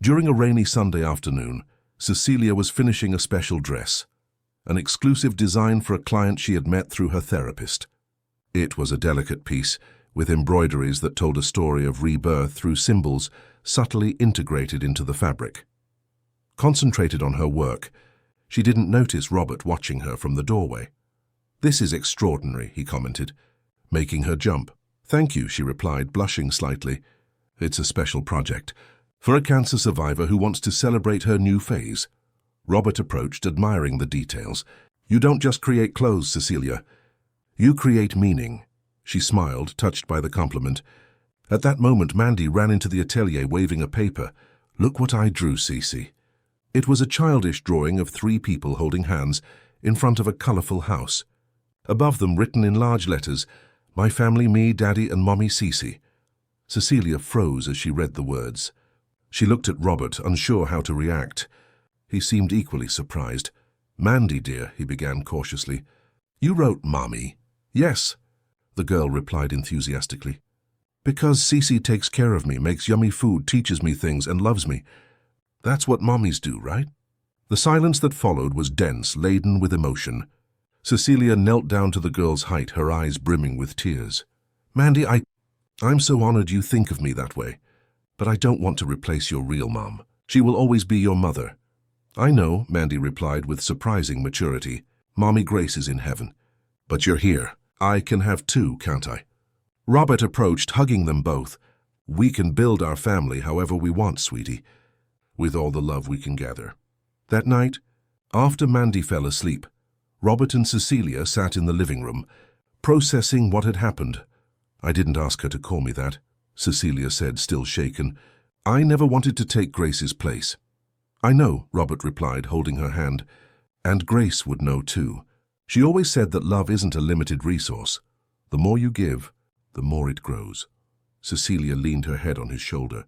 during a rainy Sunday afternoon, Cecilia was finishing a special dress, an exclusive design for a client she had met through her therapist. It was a delicate piece, with embroideries that told a story of rebirth through symbols subtly integrated into the fabric. Concentrated on her work, she didn't notice Robert watching her from the doorway. This is extraordinary, he commented, making her jump. Thank you, she replied, blushing slightly. It's a special project, for a cancer survivor who wants to celebrate her new phase. Robert approached, admiring the details. You don't just create clothes, Cecilia. You create meaning. She smiled, touched by the compliment. At that moment, Mandy ran into the atelier waving a paper. Look what I drew, Cece. It was a childish drawing of 3 people holding hands in front of a colorful house. Above them, written in large letters, My family, me, Daddy, and Mommy Cece. Cecilia froze as she read the words. She looked at Robert, unsure how to react. He seemed equally surprised. Mandy, dear, he began cautiously. You wrote Mommy? Yes, the girl replied enthusiastically. Because Cece takes care of me, makes yummy food, teaches me things, and loves me. That's what mommies do, right? The silence that followed was dense, laden with emotion. Cecilia knelt down to the girl's height, her eyes brimming with tears. Mandy, I'm so honored you think of me that way. But I don't want to replace your real mom. She will always be your mother. I know, Mandy replied with surprising maturity. Mommy Grace is in heaven. But you're here. I can have 2, can't I? Robert approached, hugging them both. We can build our family however we want, sweetie, with all the love we can gather. That night, after Mandy fell asleep, Robert and Cecilia sat in the living room, processing what had happened. I didn't ask her to call me that, Cecilia said, still shaken. I never wanted to take Grace's place. I know, Robert replied, holding her hand. And Grace would know too. She always said that love isn't a limited resource. The more you give, the more it grows. Cecilia leaned her head on his shoulder,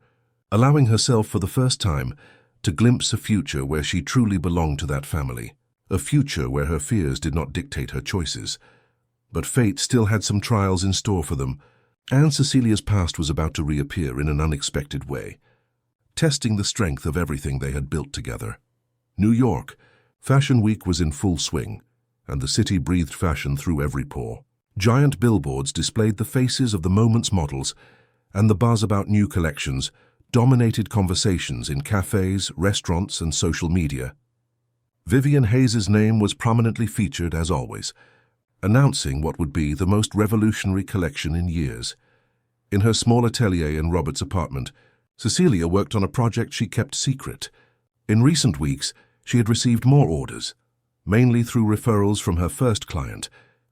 allowing herself for the first time to glimpse a future where she truly belonged to that family, a future where her fears did not dictate her choices. But fate still had some trials in store for them. And Cecilia's past was about to reappear in an unexpected way, testing the strength of everything they had built together. New York, Fashion Week was in full swing, and the city breathed fashion through every pore. Giant billboards displayed the faces of the moment's models, and the buzz about new collections dominated conversations in cafes, restaurants, and social media. Vivienne Hayes's name was prominently featured as always, announcing what would be the most revolutionary collection in years. In her small atelier in Robert's apartment, Cecilia worked on a project she kept secret. In recent weeks, she had received more orders, mainly through referrals from her first client,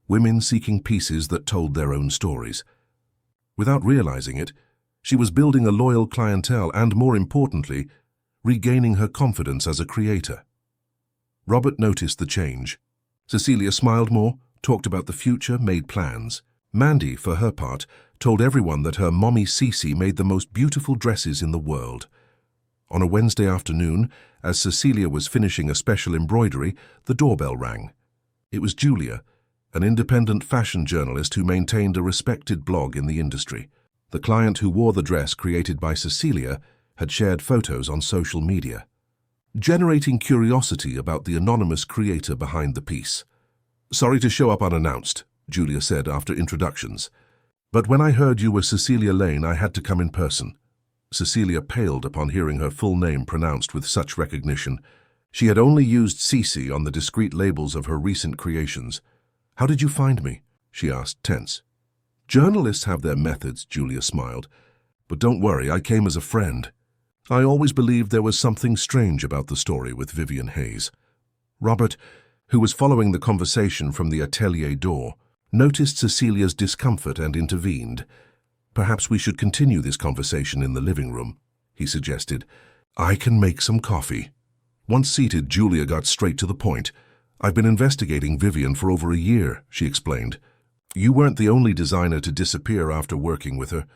women seeking pieces that told their own stories. Without realizing it, she was building a loyal clientele and, more importantly, regaining her confidence as a creator. Robert noticed the change. Cecilia smiled more, talked about the future, made plans. Mandy, for her part, told everyone that her mommy Cece made the most beautiful dresses in the world. On a Wednesday afternoon, as Cecilia was finishing a special embroidery, the doorbell rang. It was Julia, an independent fashion journalist who maintained a respected blog in the industry. The client who wore the dress created by Cecilia had shared photos on social media, generating curiosity about the anonymous creator behind the piece. "Sorry to show up unannounced," Julia said after introductions. "But when I heard you were Cecilia Lane, I had to come in person." Cecilia paled upon hearing her full name pronounced with such recognition. She had only used Cece on the discreet labels of her recent creations. "How did you find me?" she asked, tense. "Journalists have their methods," Julia smiled. "But don't worry, I came as a friend. I always believed there was something strange about the story with Vivienne Hayes." Robert, who was following the conversation from the atelier door, noticed Cecilia's discomfort and intervened. "Perhaps we should continue this conversation in the living room," he suggested. "I can make some coffee." Once seated, Julia got straight to the point. "I've been investigating Vivienne for over a year," she explained. "You weren't the only designer to disappear after working with her.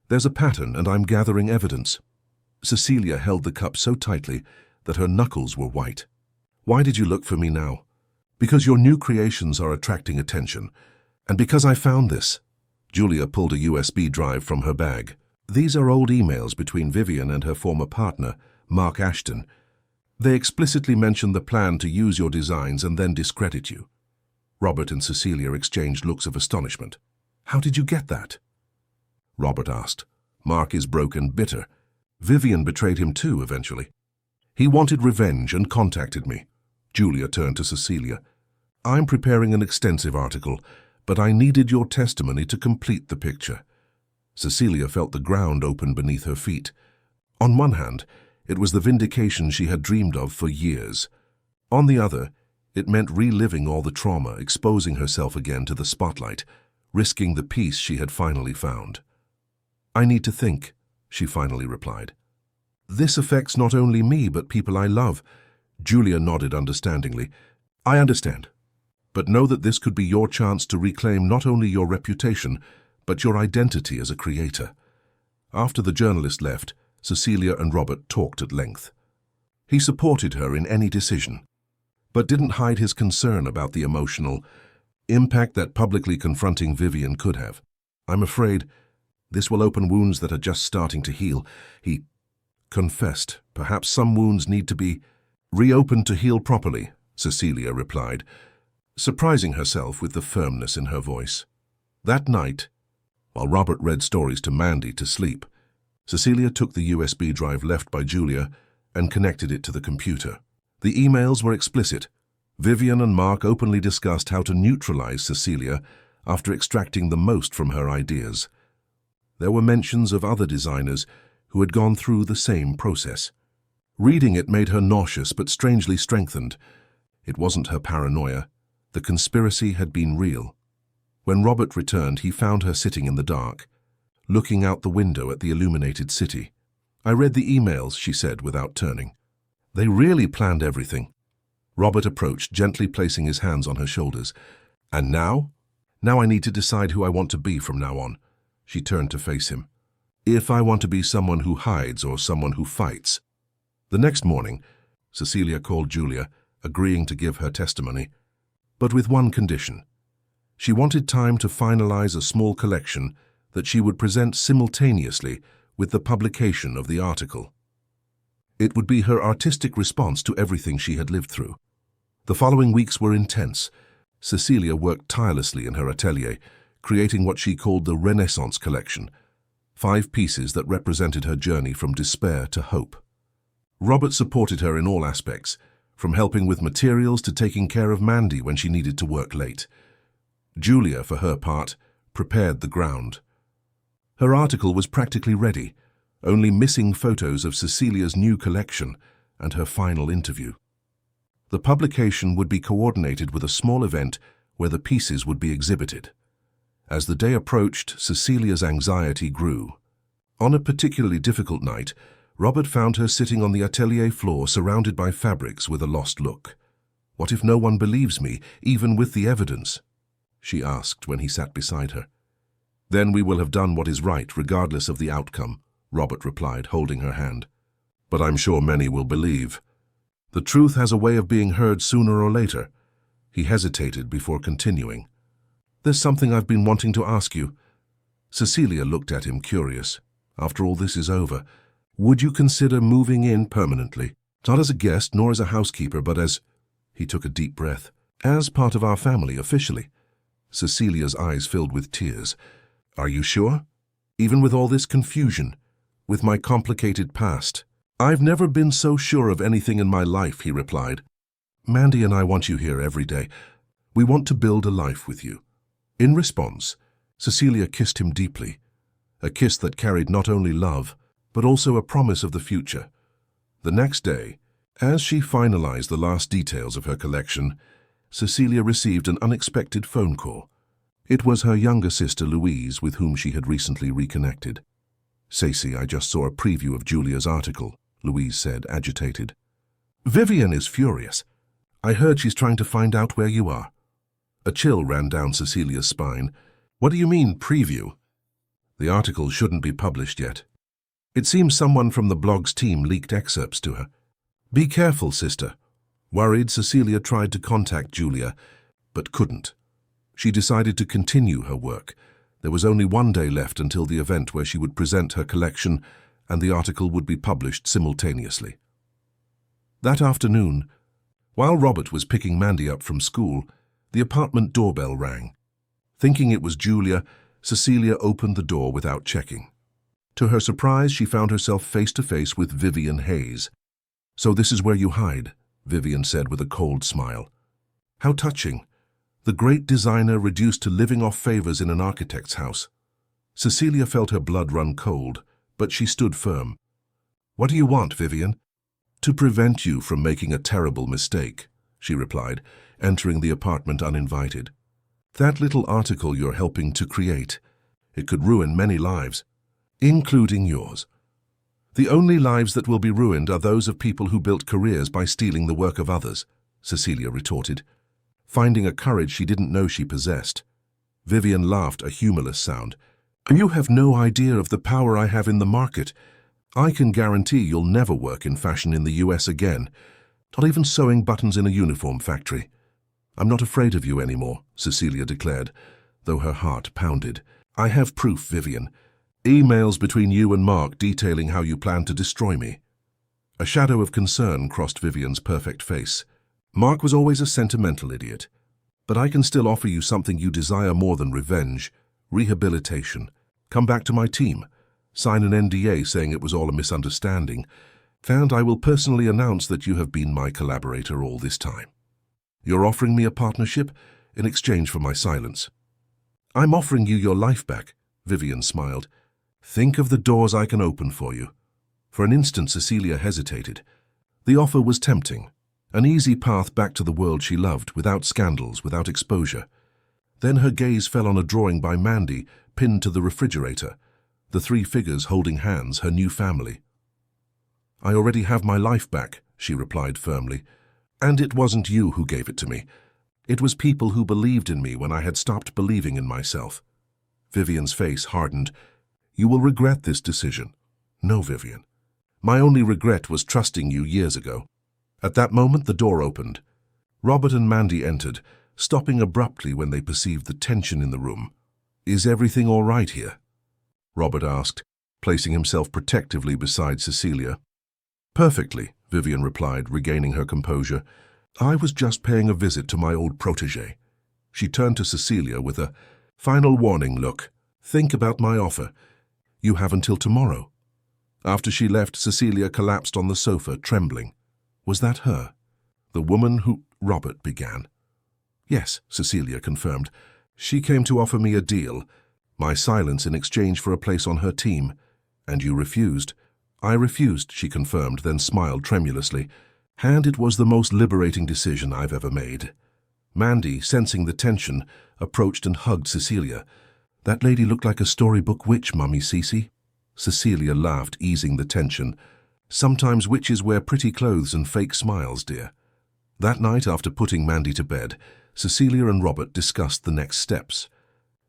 There's a pattern, and I'm gathering evidence." Cecilia held the cup so tightly that her knuckles were white. "Why did you look for me now?" "Because your new creations are attracting attention. And because I found this." Julia pulled a USB drive from her bag. "These are old emails between Vivienne and her former partner, Mark Ashton. They explicitly mention the plan to use your designs and then discredit you." Robert and Cecilia exchanged looks of astonishment. "How did you get that?" Robert asked. "Mark is broke and bitter. Vivienne betrayed him too, eventually. He wanted revenge and contacted me." Julia turned to Cecilia. "I'm preparing an extensive article, but I needed your testimony to complete the picture." Cecilia felt the ground open beneath her feet. On one hand, it was the vindication she had dreamed of for years. On the other, it meant reliving all the trauma, exposing herself again to the spotlight, risking the peace she had finally found. "I need to think," she finally replied. "This affects not only me, but people I love." Julia nodded understandingly. "I understand. But know that this could be your chance to reclaim not only your reputation, but your identity as a creator." After the journalist left, Cecilia and Robert talked at length. He supported her in any decision, but didn't hide his concern about the emotional impact that publicly confronting Vivienne could have. "I'm afraid this will open wounds that are just starting to heal," he confessed. "Perhaps some wounds need to be reopened to heal properly," Cecilia replied, surprising herself with the firmness in her voice. That night, while Robert read stories to Mandy to sleep, Cecilia took the USB drive left by Julia and connected it to the computer. The emails were explicit. Vivienne and Mark openly discussed how to neutralize Cecilia after extracting the most from her ideas. There were mentions of other designers who had gone through the same process. Reading it made her nauseous but strangely strengthened. It wasn't her paranoia. The conspiracy had been real. When Robert returned, he found her sitting in the dark, looking out the window at the illuminated city. "I read the emails," she said without turning. "They really planned everything." Robert approached, gently placing his hands on her shoulders. "And now?" "Now I need to decide who I want to be from now on." She turned to face him. "If I want to be someone who hides or someone who fights." The next morning, Cecilia called Julia, agreeing to give her testimony, but with one condition. She wanted time to finalize a small collection that she would present simultaneously with the publication of the article. It would be her artistic response to everything she had lived through. The following weeks were intense. Cecilia worked tirelessly in her atelier, creating what she called the Renaissance Collection, 5 pieces that represented her journey from despair to hope. Robert supported her in all aspects, from helping with materials to taking care of Mandy when she needed to work late. Julia, for her part, prepared the ground. Her article was practically ready, only missing photos of Cecilia's new collection and her final interview. The publication would be coordinated with a small event where the pieces would be exhibited. As the day approached, Cecilia's anxiety grew. On a particularly difficult night, Robert found her sitting on the atelier floor surrounded by fabrics with a lost look. "What if no one believes me, even with the evidence?" she asked when he sat beside her. "Then we will have done what is right, regardless of the outcome," Robert replied, holding her hand. "But I'm sure many will believe. The truth has a way of being heard sooner or later." He hesitated before continuing. "There's something I've been wanting to ask you." Cecilia looked at him, curious. "After all this is over, would you consider moving in permanently? Not as a guest, nor as a housekeeper, but as—" He took a deep breath. "As part of our family, officially." Cecilia's eyes filled with tears. "Are you sure? Even with all this confusion? With my complicated past?" "I've never been so sure of anything in my life," he replied. "Mandy and I want you here every day. We want to build a life with you." In response, Cecilia kissed him deeply, a kiss that carried not only love, but also a promise of the future. The next day, as she finalized the last details of her collection, Cecilia received an unexpected phone call. It was her younger sister Louise, with whom she had recently reconnected. "Ceci, I just saw a preview of Julia's article," Louise said, agitated. "Vivian is furious. I heard she's trying to find out where you are." A chill ran down Cecilia's spine. "What do you mean, preview?" "The article shouldn't be published yet. It seems someone from the blog's team leaked excerpts to her." "Be careful, sister." Worried, Cecilia tried to contact Julia, but couldn't. She decided to continue her work. There was only one day left until the event where she would present her collection, and the article would be published simultaneously. That afternoon, while Robert was picking Mandy up from school, the apartment doorbell rang. Thinking it was Julia, Cecilia opened the door without checking. To her surprise, she found herself face to face with Vivian Hayes. "So this is where you hide," Vivian said with a cold smile. "How touching. The great designer reduced to living off favors in an architect's house." Cecilia felt her blood run cold, but she stood firm. "What do you want, Vivian?" "To prevent you from making a terrible mistake," she replied, entering the apartment uninvited. "That little article you're helping to create, it could ruin many lives, including yours. The only lives that will be ruined are those of people who built careers by stealing the work of others," Cecilia retorted, finding a courage she didn't know she possessed. Vivian laughed, a humorless sound. "You have no idea of the power I have in the market. I can guarantee you'll never work in fashion in the US again, not even sewing buttons in a uniform factory." "I'm not afraid of you anymore," Cecilia declared, though her heart pounded. "I have proof, Vivian. Emails between you and Mark detailing how you plan to destroy me." A shadow of concern crossed Vivian's perfect face. "Mark was always a sentimental idiot. But I can still offer you something you desire more than revenge: rehabilitation. Come back to my team. Sign an NDA saying it was all a misunderstanding. And I will personally announce that you have been my collaborator all this time. You're offering me a partnership in exchange for my silence." "I'm offering you your life back," Vivian smiled. "Think of the doors I can open for you." For an instant, Cecilia hesitated. The offer was tempting. An easy path back to the world she loved, without scandals, without exposure. Then her gaze fell on a drawing by Mandy, pinned to the refrigerator. The 3 figures holding hands, her new family. "I already have my life back," she replied firmly. "And it wasn't you who gave it to me. It was people who believed in me when I had stopped believing in myself." Vivian's face hardened. "You will regret this decision." "No, Vivian. My only regret was trusting you years ago." At that moment, the door opened. Robert and Mandy entered, stopping abruptly when they perceived the tension in the room. "Is everything all right here?" Robert asked, placing himself protectively beside Cecilia. Perfectly, Vivian replied, regaining her composure. I was just paying a visit to my old protégé. She turned to Cecilia with a final warning look. Think about my offer. You have until tomorrow. After she left, Cecilia collapsed on the sofa, trembling. Was that her? The woman who... Robert began. Yes, Cecilia confirmed. She came to offer me a deal. My silence in exchange for a place on her team. And you refused. I refused, she confirmed, then smiled tremulously. And it was the most liberating decision I've ever made. Mandy, sensing the tension, approached and hugged Cecilia. That lady looked like a storybook witch, Mummy Cece. Cecilia laughed, easing the tension. Sometimes witches wear pretty clothes and fake smiles, dear. That night, after putting Mandy to bed, Cecilia and Robert discussed the next steps.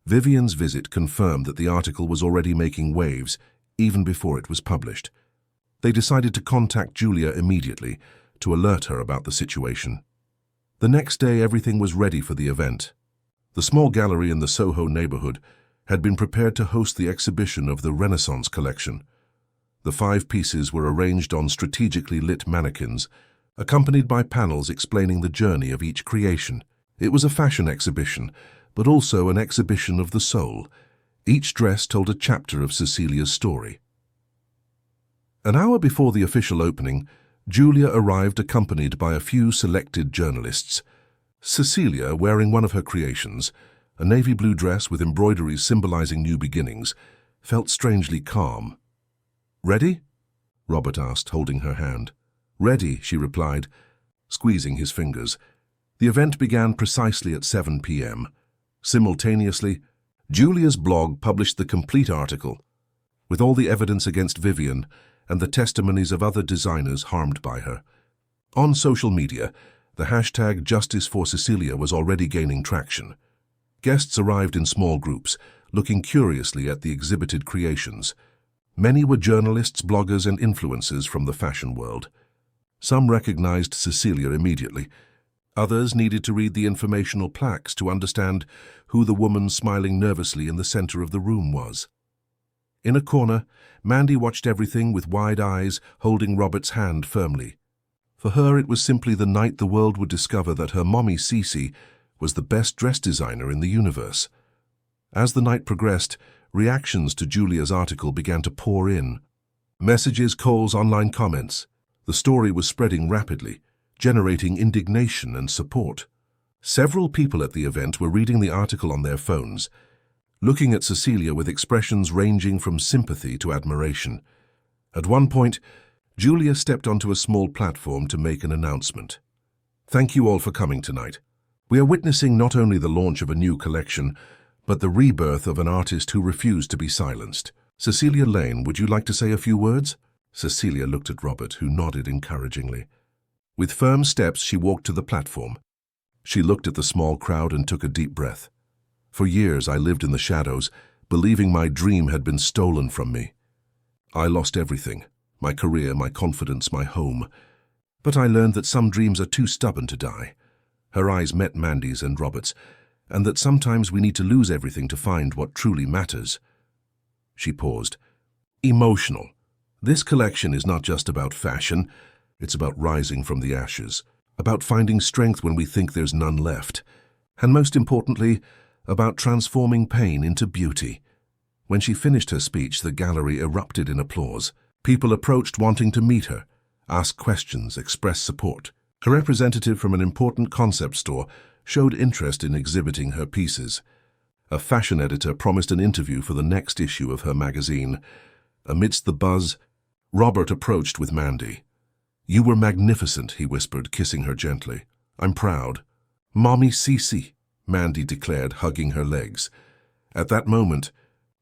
Vivian's visit confirmed that the article was already making waves, even before it was published. They decided to contact Julia immediately to alert her about the situation. The next day, everything was ready for the event. The small gallery in the Soho neighborhood had been prepared to host the exhibition of the Renaissance collection. The 5 pieces were arranged on strategically lit mannequins, accompanied by panels explaining the journey of each creation. It was a fashion exhibition, but also an exhibition of the soul. Each dress told a chapter of Cecilia's story. An hour before the official opening, Julia arrived accompanied by a few selected journalists. Cecilia, wearing one of her creations, a navy blue dress with embroideries symbolizing new beginnings, felt strangely calm. Ready? Robert asked, holding her hand. Ready, she replied, squeezing his fingers. The event began precisely at 7 p.m. Simultaneously, Julia's blog published the complete article, with all the evidence against Vivian and the testimonies of other designers harmed by her. On social media, the hashtag Justice for Cecilia was already gaining traction. Guests arrived in small groups, looking curiously at the exhibited creations. Many were journalists, bloggers, and influencers from the fashion world. Some recognized Cecilia immediately. Others needed to read the informational plaques to understand who the woman smiling nervously in the center of the room was. In a corner, Mandy watched everything with wide eyes, holding Robert's hand firmly. For her, it was simply the night the world would discover that her mommy Cece was the best dress designer in the universe. As the night progressed, reactions to Julia's article began to pour in. Messages, calls, online comments. The story was spreading rapidly, generating indignation and support. Several people at the event were reading the article on their phones, looking at Cecilia with expressions ranging from sympathy to admiration. At one point, Julia stepped onto a small platform to make an announcement. Thank you all for coming tonight. We are witnessing not only the launch of a new collection, but the rebirth of an artist who refused to be silenced. Cecilia Lane, would you like to say a few words? Cecilia looked at Robert, who nodded encouragingly. With firm steps, she walked to the platform. She looked at the small crowd and took a deep breath. For years, I lived in the shadows, believing my dream had been stolen from me. I lost everything, my career, my confidence, my home. But I learned that some dreams are too stubborn to die. Her eyes met Mandy's and Robert's, and that sometimes we need to lose everything to find what truly matters. She paused. Emotional. This collection is not just about fashion, it's about rising from the ashes, about finding strength when we think there's none left, and most importantly, about transforming pain into beauty. When she finished her speech, the gallery erupted in applause. People approached wanting to meet her, ask questions, express support. A representative from an important concept store showed interest in exhibiting her pieces. A fashion editor promised an interview for the next issue of her magazine. Amidst the buzz, Robert approached with Mandy. You were magnificent, he whispered, kissing her gently. I'm proud. Mommy Cece, Mandy declared, hugging her legs. At that moment,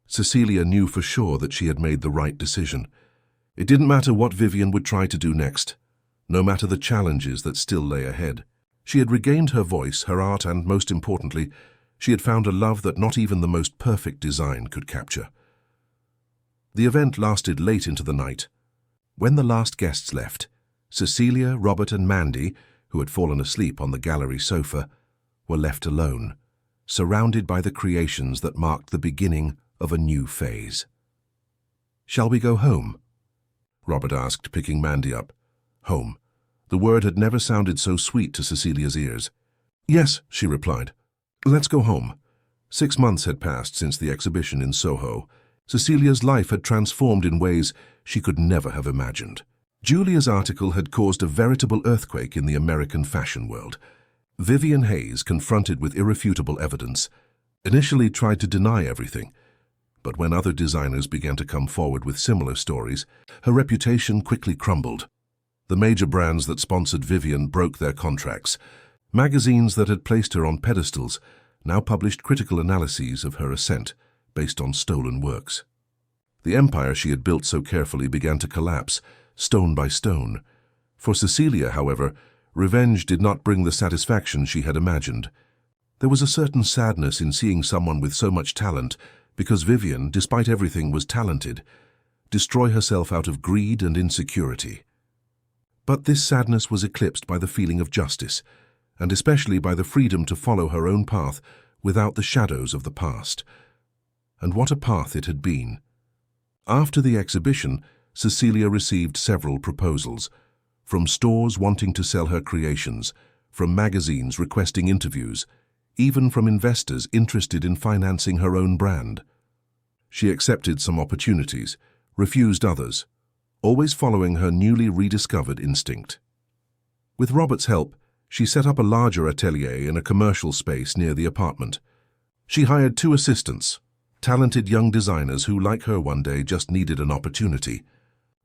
Cecilia knew for sure that she had made the right decision. It didn't matter what Vivian would try to do next, no matter the challenges that still lay ahead. She had regained her voice, her art, and, most importantly, she had found a love that not even the most perfect design could capture. The event lasted late into the night. When the last guests left, Cecilia, Robert, and Mandy, who had fallen asleep on the gallery sofa, were left alone, surrounded by the creations that marked the beginning of a new phase. "Shall we go home?" Robert asked, picking Mandy up. Home. The word had never sounded so sweet to Cecilia's ears. "Yes," she replied. "Let's go home." 6 months had passed since the exhibition in Soho. Cecilia's life had transformed in ways she could never have imagined. Julia's article had caused a veritable earthquake in the American fashion world. Vivienne Hayes, confronted with irrefutable evidence, initially tried to deny everything. But when other designers began to come forward with similar stories, her reputation quickly crumbled. The major brands that sponsored Vivienne broke their contracts. Magazines that had placed her on pedestals now published critical analyses of her ascent based on stolen works. The empire she had built so carefully began to collapse, stone by stone. For Cecilia, however, revenge did not bring the satisfaction she had imagined. There was a certain sadness in seeing someone with so much talent, because Vivienne, despite everything, was talented, destroy herself out of greed and insecurity. But this sadness was eclipsed by the feeling of justice, and especially by the freedom to follow her own path without the shadows of the past. And what a path it had been. After the exhibition, Cecilia received several proposals, from stores wanting to sell her creations, from magazines requesting interviews, even from investors interested in financing her own brand. She accepted some opportunities, refused others, always following her newly rediscovered instinct. With Robert's help, she set up a larger atelier in a commercial space near the apartment. She hired 2 assistants, talented young designers who, like her one day, just needed an opportunity.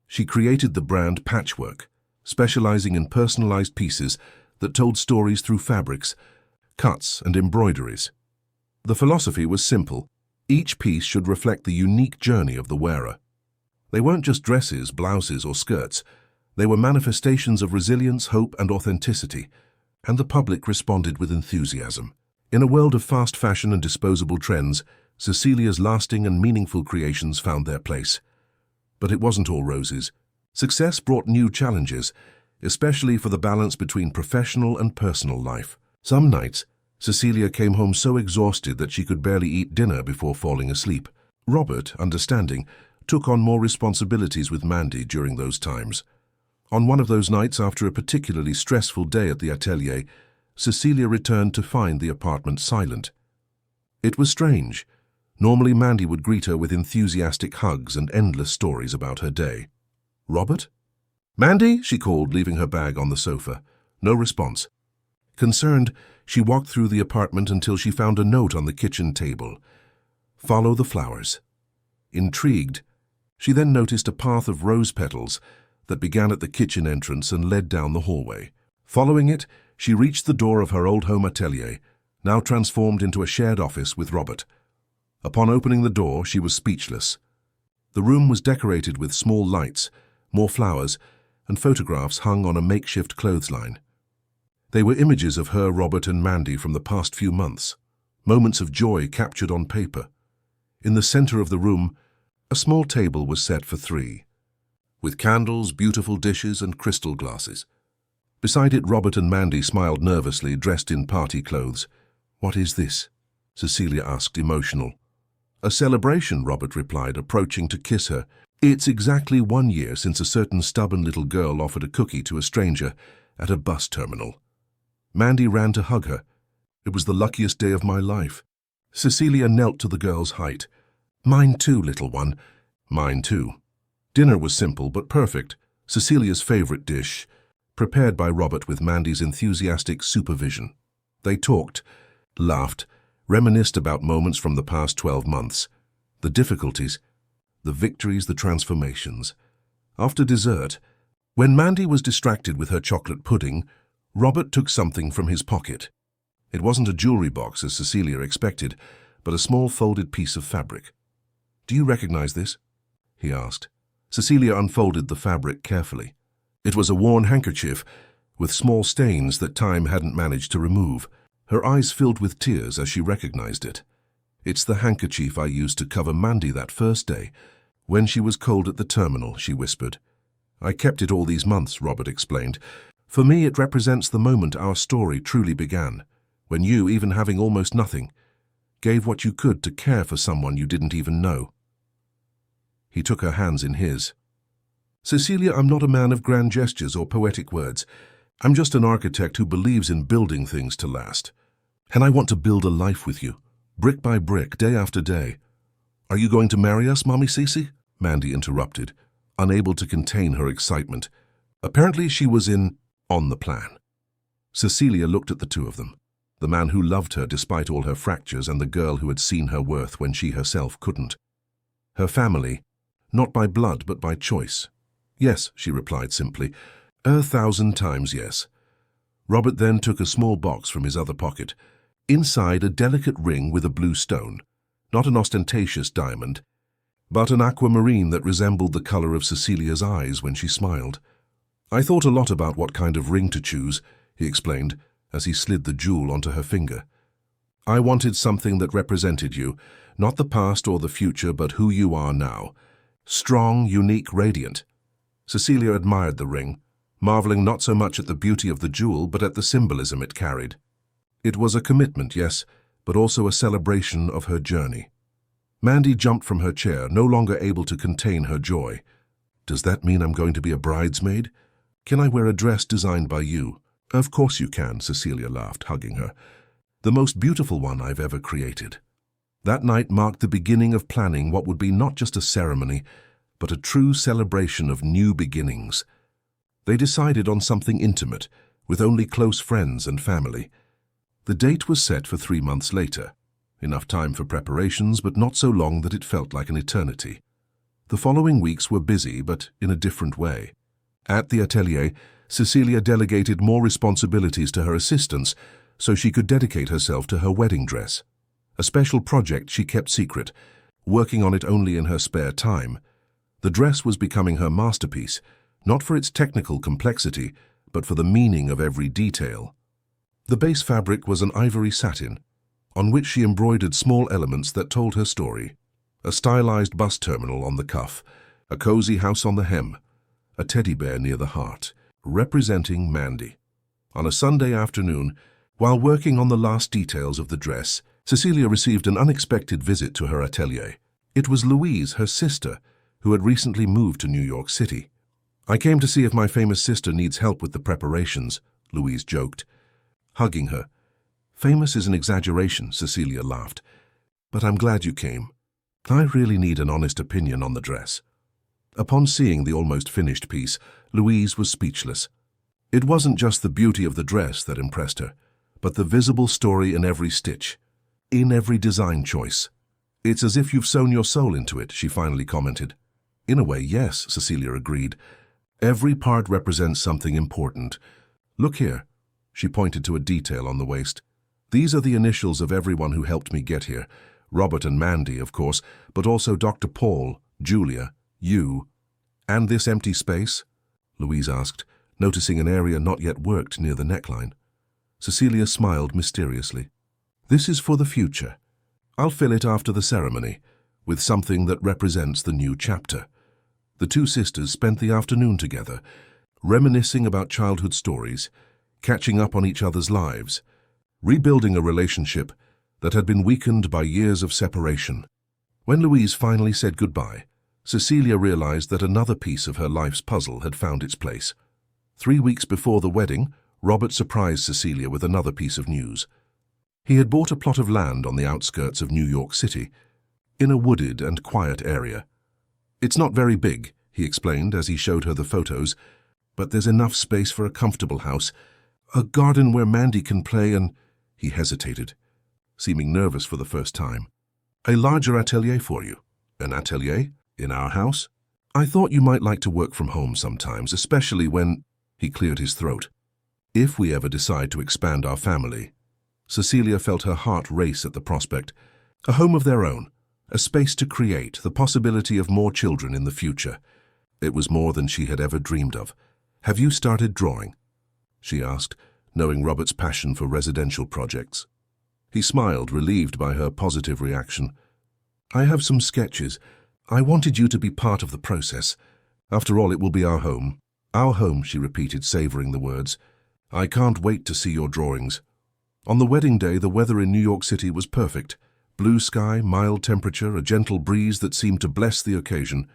She created the brand Patchwork, specializing in personalized pieces that told stories through fabrics, cuts, and embroideries. The philosophy was simple. Each piece should reflect the unique journey of the wearer. They weren't just dresses, blouses, or skirts. They were manifestations of resilience, hope, and authenticity, and the public responded with enthusiasm. In a world of fast fashion and disposable trends, Cecilia's lasting and meaningful creations found their place. But it wasn't all roses. Success brought new challenges, especially for the balance between professional and personal life. Some nights, Cecilia came home so exhausted that she could barely eat dinner before falling asleep. Robert, understanding, took on more responsibilities with Mandy during those times. On one of those nights, after a particularly stressful day at the atelier, Cecilia returned to find the apartment silent. It was strange. Normally, Mandy would greet her with enthusiastic hugs and endless stories about her day. "Robert?" "Mandy?" she called, leaving her bag on the sofa. No response. Concerned, she walked through the apartment until she found a note on the kitchen table. "Follow the flowers." Intrigued, she then noticed a path of rose petals that began at the kitchen entrance and led down the hallway. Following it, she reached the door of her old home atelier, now transformed into a shared office with Robert. Upon opening the door, she was speechless. The room was decorated with small lights, more flowers, and photographs hung on a makeshift clothesline. They were images of her, Robert, and Mandy from the past few months, moments of joy captured on paper. In the center of the room, a small table was set for 3, with candles, beautiful dishes, and crystal glasses. Beside it, Robert and Mandy smiled nervously, dressed in party clothes. "What is this?" Cecilia asked, emotional. "A celebration," Robert replied, approaching to kiss her. "It's exactly 1 year since a certain stubborn little girl offered a cookie to a stranger at a bus terminal. Mandy ran to hug her. It was the luckiest day of my life." Cecilia knelt to the girl's height. "Mine too, little one." "Mine too." Dinner was simple but perfect, Cecilia's favorite dish, prepared by Robert with Mandy's enthusiastic supervision. They talked, laughed, reminisced about moments from the past 12 months, the difficulties, the victories, the transformations. After dessert, when Mandy was distracted with her chocolate pudding, Robert took something from his pocket. It wasn't a jewelry box as Cecilia expected, but a small folded piece of fabric. "Do you recognize this?" he asked. Cecilia unfolded the fabric carefully. It was a worn handkerchief with small stains that time hadn't managed to remove. Her eyes filled with tears as she recognized it. "It's the handkerchief I used to cover Mandy that first day, when she was cold at the terminal," she whispered. "I kept it all these months," Robert explained. "For me, it represents the moment our story truly began, when you, even having almost nothing, gave what you could to care for someone you didn't even know." He took her hands in his. Cecilia, I'm not a man of grand gestures or poetic words. I'm just an architect who believes in building things to last. And I want to build a life with you, brick by brick, day after day. Are you going to marry us, Mommy Cece? Mandy interrupted, unable to contain her excitement. Apparently she was on the plan. Cecilia looked at the two of them, the man who loved her despite all her fractures and the girl who had seen her worth when she herself couldn't. Her family, not by blood but by choice. Yes, she replied simply. 1,000 times yes. Robert then took a small box from his other pocket. Inside, a delicate ring with a blue stone, not an ostentatious diamond, but an aquamarine that resembled the color of Cecilia's eyes when she smiled. I thought a lot about what kind of ring to choose, he explained, as he slid the jewel onto her finger. I wanted something that represented you, not the past or the future, but who you are now. Strong, unique, radiant. Cecilia admired the ring, marveling not so much at the beauty of the jewel, but at the symbolism it carried. It was a commitment, yes, but also a celebration of her journey. Mandy jumped from her chair, no longer able to contain her joy. Does that mean I'm going to be a bridesmaid? Can I wear a dress designed by you? Of course you can, Cecilia laughed, hugging her. The most beautiful one I've ever created. That night marked the beginning of planning what would be not just a ceremony, but a true celebration of new beginnings. They decided on something intimate, with only close friends and family. The date was set for 3 months later. Enough time for preparations, but not so long that it felt like an eternity. The following weeks were busy, but in a different way. At the atelier, Cecilia delegated more responsibilities to her assistants so she could dedicate herself to her wedding dress. A special project she kept secret, working on it only in her spare time. The dress was becoming her masterpiece, not for its technical complexity, but for the meaning of every detail. The base fabric was an ivory satin, on which she embroidered small elements that told her story. A stylized bus terminal on the cuff, a cozy house on the hem, a teddy bear near the heart, representing Mandy. On a Sunday afternoon, while working on the last details of the dress, Cecilia received an unexpected visit to her atelier. It was Louise, her sister, who had recently moved to New York City. I came to see if my famous sister needs help with the preparations, Louise joked, hugging her. Famous is an exaggeration, Cecilia laughed. But I'm glad you came. I really need an honest opinion on the dress. Upon seeing the almost finished piece, Louise was speechless. It wasn't just the beauty of the dress that impressed her, but the visible story in every stitch, in every design choice. It's as if you've sewn your soul into it, she finally commented. In a way, yes, Cecilia agreed. Every part represents something important. Look here. She pointed to a detail on the waist. These are the initials of everyone who helped me get here. Robert and Mandy, of course, but also Dr. Paul, Julia, you. And this empty space? Louise asked, noticing an area not yet worked near the neckline. Cecilia smiled mysteriously. This is for the future. I'll fill it after the ceremony, with something that represents the new chapter. The two sisters spent the afternoon together, reminiscing about childhood stories, catching up on each other's lives, rebuilding a relationship that had been weakened by years of separation. When Louise finally said goodbye, Cecilia realized that another piece of her life's puzzle had found its place. 3 weeks before the wedding, Robert surprised Cecilia with another piece of news. He had bought a plot of land on the outskirts of New York City, in a wooded and quiet area. It's not very big, he explained as he showed her the photos, but there's enough space for a comfortable house, a garden where Mandy can play and... He hesitated, seeming nervous for the first time. A larger atelier for you. An atelier? In our house? I thought you might like to work from home sometimes, especially when... He cleared his throat. If we ever decide to expand our family. Cecilia felt her heart race at the prospect. A home of their own. A space to create, the possibility of more children in the future. It was more than she had ever dreamed of. Have you started drawing? She asked, knowing Robert's passion for residential projects. He smiled, relieved by her positive reaction. I have some sketches. I wanted you to be part of the process. After all, it will be our home. Our home, she repeated, savoring the words. I can't wait to see your drawings. On the wedding day, the weather in New York City was perfect. Blue sky, mild temperature, a gentle breeze that seemed to bless the occasion.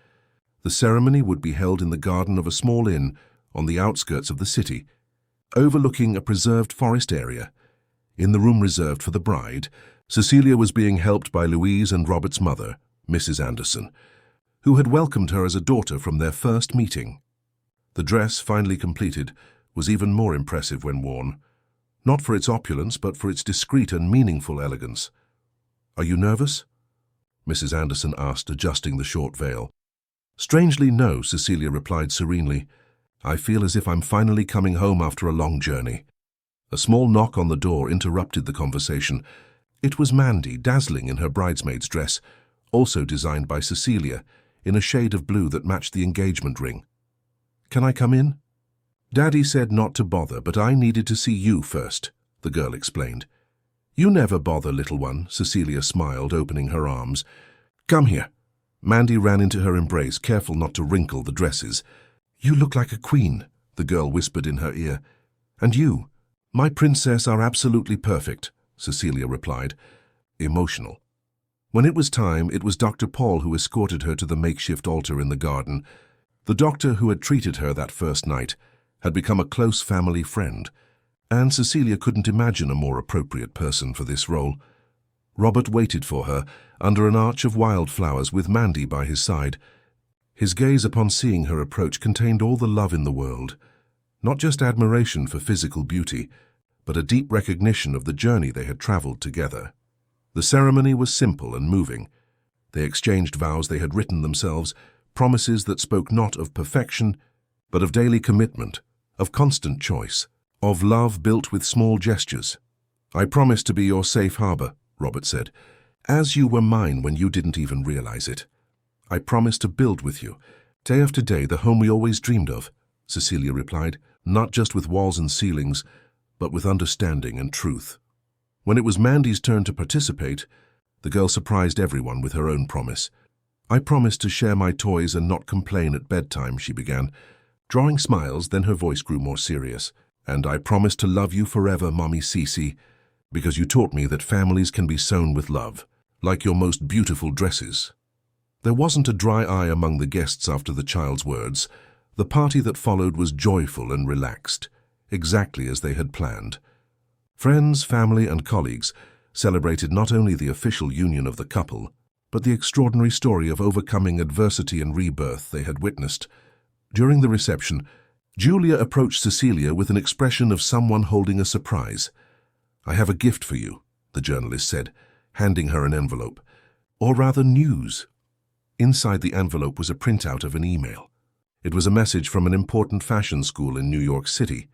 The ceremony would be held in the garden of a small inn on the outskirts of the city, overlooking a preserved forest area. In the room reserved for the bride, Cecilia was being helped by Louise and Robert's mother, Mrs. Anderson, who had welcomed her as a daughter from their first meeting. The dress, finally completed, was even more impressive when worn, not for its opulence but for its discreet and meaningful elegance. "Are you nervous?" Mrs. Anderson asked, adjusting the short veil. "Strangely, no," Cecilia replied serenely. "I feel as if I'm finally coming home after a long journey." A small knock on the door interrupted the conversation. It was Mandy, dazzling in her bridesmaid's dress, also designed by Cecilia, in a shade of blue that matched the engagement ring. "Can I come in?" "Daddy said not to bother, but I needed to see you first," the girl explained. "You never bother, little one," Cecilia smiled, opening her arms. "Come here." Mandy ran into her embrace, careful not to wrinkle the dresses. "You look like a queen," the girl whispered in her ear. "And you? My princess are absolutely perfect," Cecilia replied, emotional. When it was time, it was Dr. Paul who escorted her to the makeshift altar in the garden. The doctor who had treated her that first night had become a close family friend, and Cecilia couldn't imagine a more appropriate person for this role. Robert waited for her under an arch of wildflowers with Mandy by his side. His gaze upon seeing her approach contained all the love in the world, not just admiration for physical beauty, but a deep recognition of the journey they had traveled together. The ceremony was simple and moving. They exchanged vows they had written themselves, promises that spoke not of perfection, but of daily commitment, of constant choice, of love built with small gestures. "I promise to be your safe harbor," Robert said, "as you were mine when you didn't even realize it. I promise to build with you, day after day, the home we always dreamed of," Cecilia replied, "not just with walls and ceilings, but with understanding and truth." When it was Mandy's turn to participate, the girl surprised everyone with her own promise. "I promise to share my toys and not complain at bedtime," she began, drawing smiles. Then her voice grew more serious. "And I promise to love you forever, Mommy Cece, because you taught me that families can be sewn with love, like your most beautiful dresses." There wasn't a dry eye among the guests after the child's words. The party that followed was joyful and relaxed, exactly as they had planned. Friends, family, and colleagues celebrated not only the official union of the couple, but the extraordinary story of overcoming adversity and rebirth they had witnessed. During the reception, Julia approached Cecilia with an expression of someone holding a surprise. "I have a gift for you," the journalist said, handing her an envelope. "Or rather, news." Inside the envelope was a printout of an email. It was a message from an important fashion school in New York City,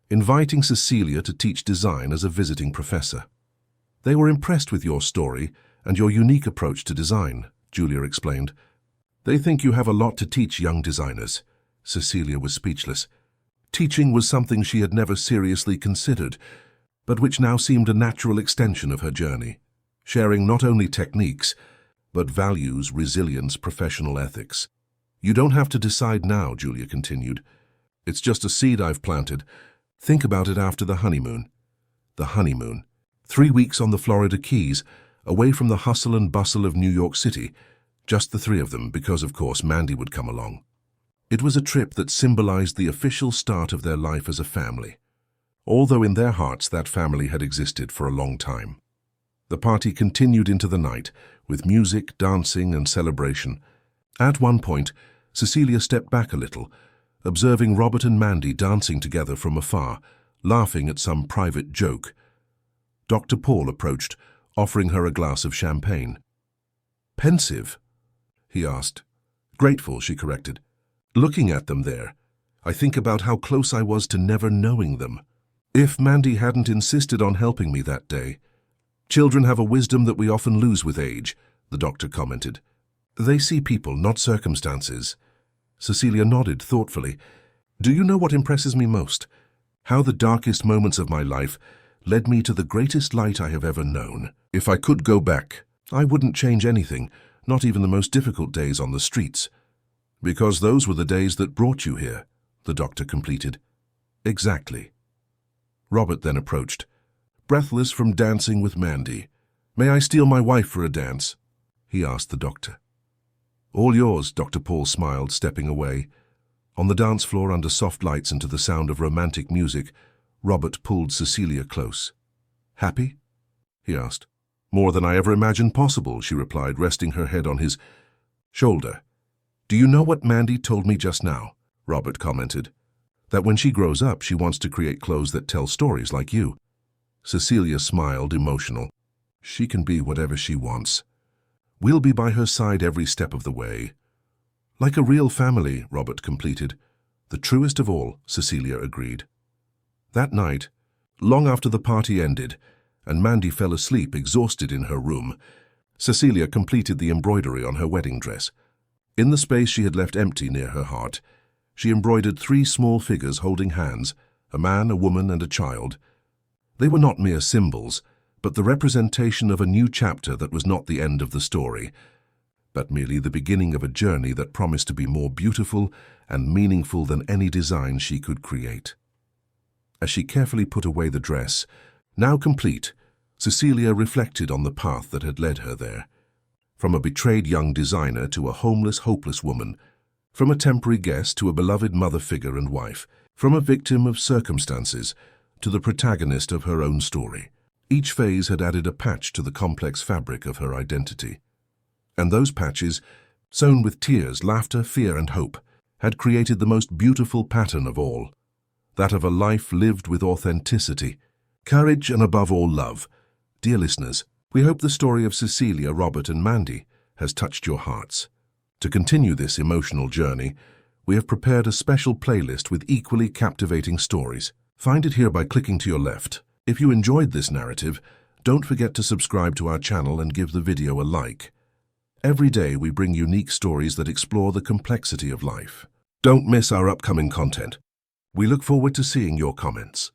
inviting Cecilia to teach design as a visiting professor. "They were impressed with your story and your unique approach to design," Julia explained. "They think you have a lot to teach young designers." Cecilia was speechless. Teaching was something she had never seriously considered, but which now seemed a natural extension of her journey, sharing not only techniques, but values, resilience, professional ethics. "You don't have to decide now," Julia continued. "It's just a seed I've planted. Think about it after the honeymoon." The honeymoon. 3 weeks on the Florida Keys, away from the hustle and bustle of New York City, just the three of them, because of course Mandy would come along. It was a trip that symbolized the official start of their life as a family, although in their hearts that family had existed for a long time. The party continued into the night, with music, dancing, and celebration. At one point, Cecilia stepped back a little, observing Robert and Mandy dancing together from afar, laughing at some private joke. Dr. Paul approached, offering her a glass of champagne. "Pensive?" he asked. "Grateful," she corrected. "Looking at them there, I think about how close I was to never knowing them. If Mandy hadn't insisted on helping me that day." "Children have a wisdom that we often lose with age," the doctor commented. "They see people, not circumstances." Cecilia nodded thoughtfully. "Do you know what impresses me most? How the darkest moments of my life led me to the greatest light I have ever known. If I could go back, I wouldn't change anything, not even the most difficult days on the streets. Because those were the days that brought you here," the doctor completed. "Exactly." Robert then approached, breathless from dancing with Mandy. "May I steal my wife for a dance?" he asked the doctor. All yours, Dr. Paul smiled, stepping away. On the dance floor, under soft lights and to the sound of romantic music, Robert pulled Cecilia close. Happy? He asked. More than I ever imagined possible, she replied, resting her head on his shoulder. Do you know what Mandy told me just now? Robert commented. That when she grows up, she wants to create clothes that tell stories like you. Cecilia smiled, emotional. She can be whatever she wants. We'll be by her side every step of the way. Like a real family, Robert completed. The truest of all, Cecilia agreed. That night, long after the party ended, and Mandy fell asleep exhausted in her room, Cecilia completed the embroidery on her wedding dress. In the space she had left empty near her heart, she embroidered 3 small figures holding hands, a man, a woman, and a child. They were not mere symbols, but the representation of a new chapter that was not the end of the story, but merely the beginning of a journey that promised to be more beautiful and meaningful than any design she could create. As she carefully put away the dress, now complete, Cecilia reflected on the path that had led her there. From a betrayed young designer to a homeless, hopeless woman, from a temporary guest to a beloved mother figure and wife, from a victim of circumstances to the protagonist of her own story. Each phase had added a patch to the complex fabric of her identity. And those patches, sewn with tears, laughter, fear, and hope, had created the most beautiful pattern of all, that of a life lived with authenticity, courage, and above all, love. Dear listeners, we hope the story of Cecilia, Robert, and Mandy has touched your hearts. To continue this emotional journey, we have prepared a special playlist with equally captivating stories. Find it here by clicking to your left. If you enjoyed this narrative, don't forget to subscribe to our channel and give the video a like. Every day we bring unique stories that explore the complexity of life. Don't miss our upcoming content. We look forward to seeing your comments.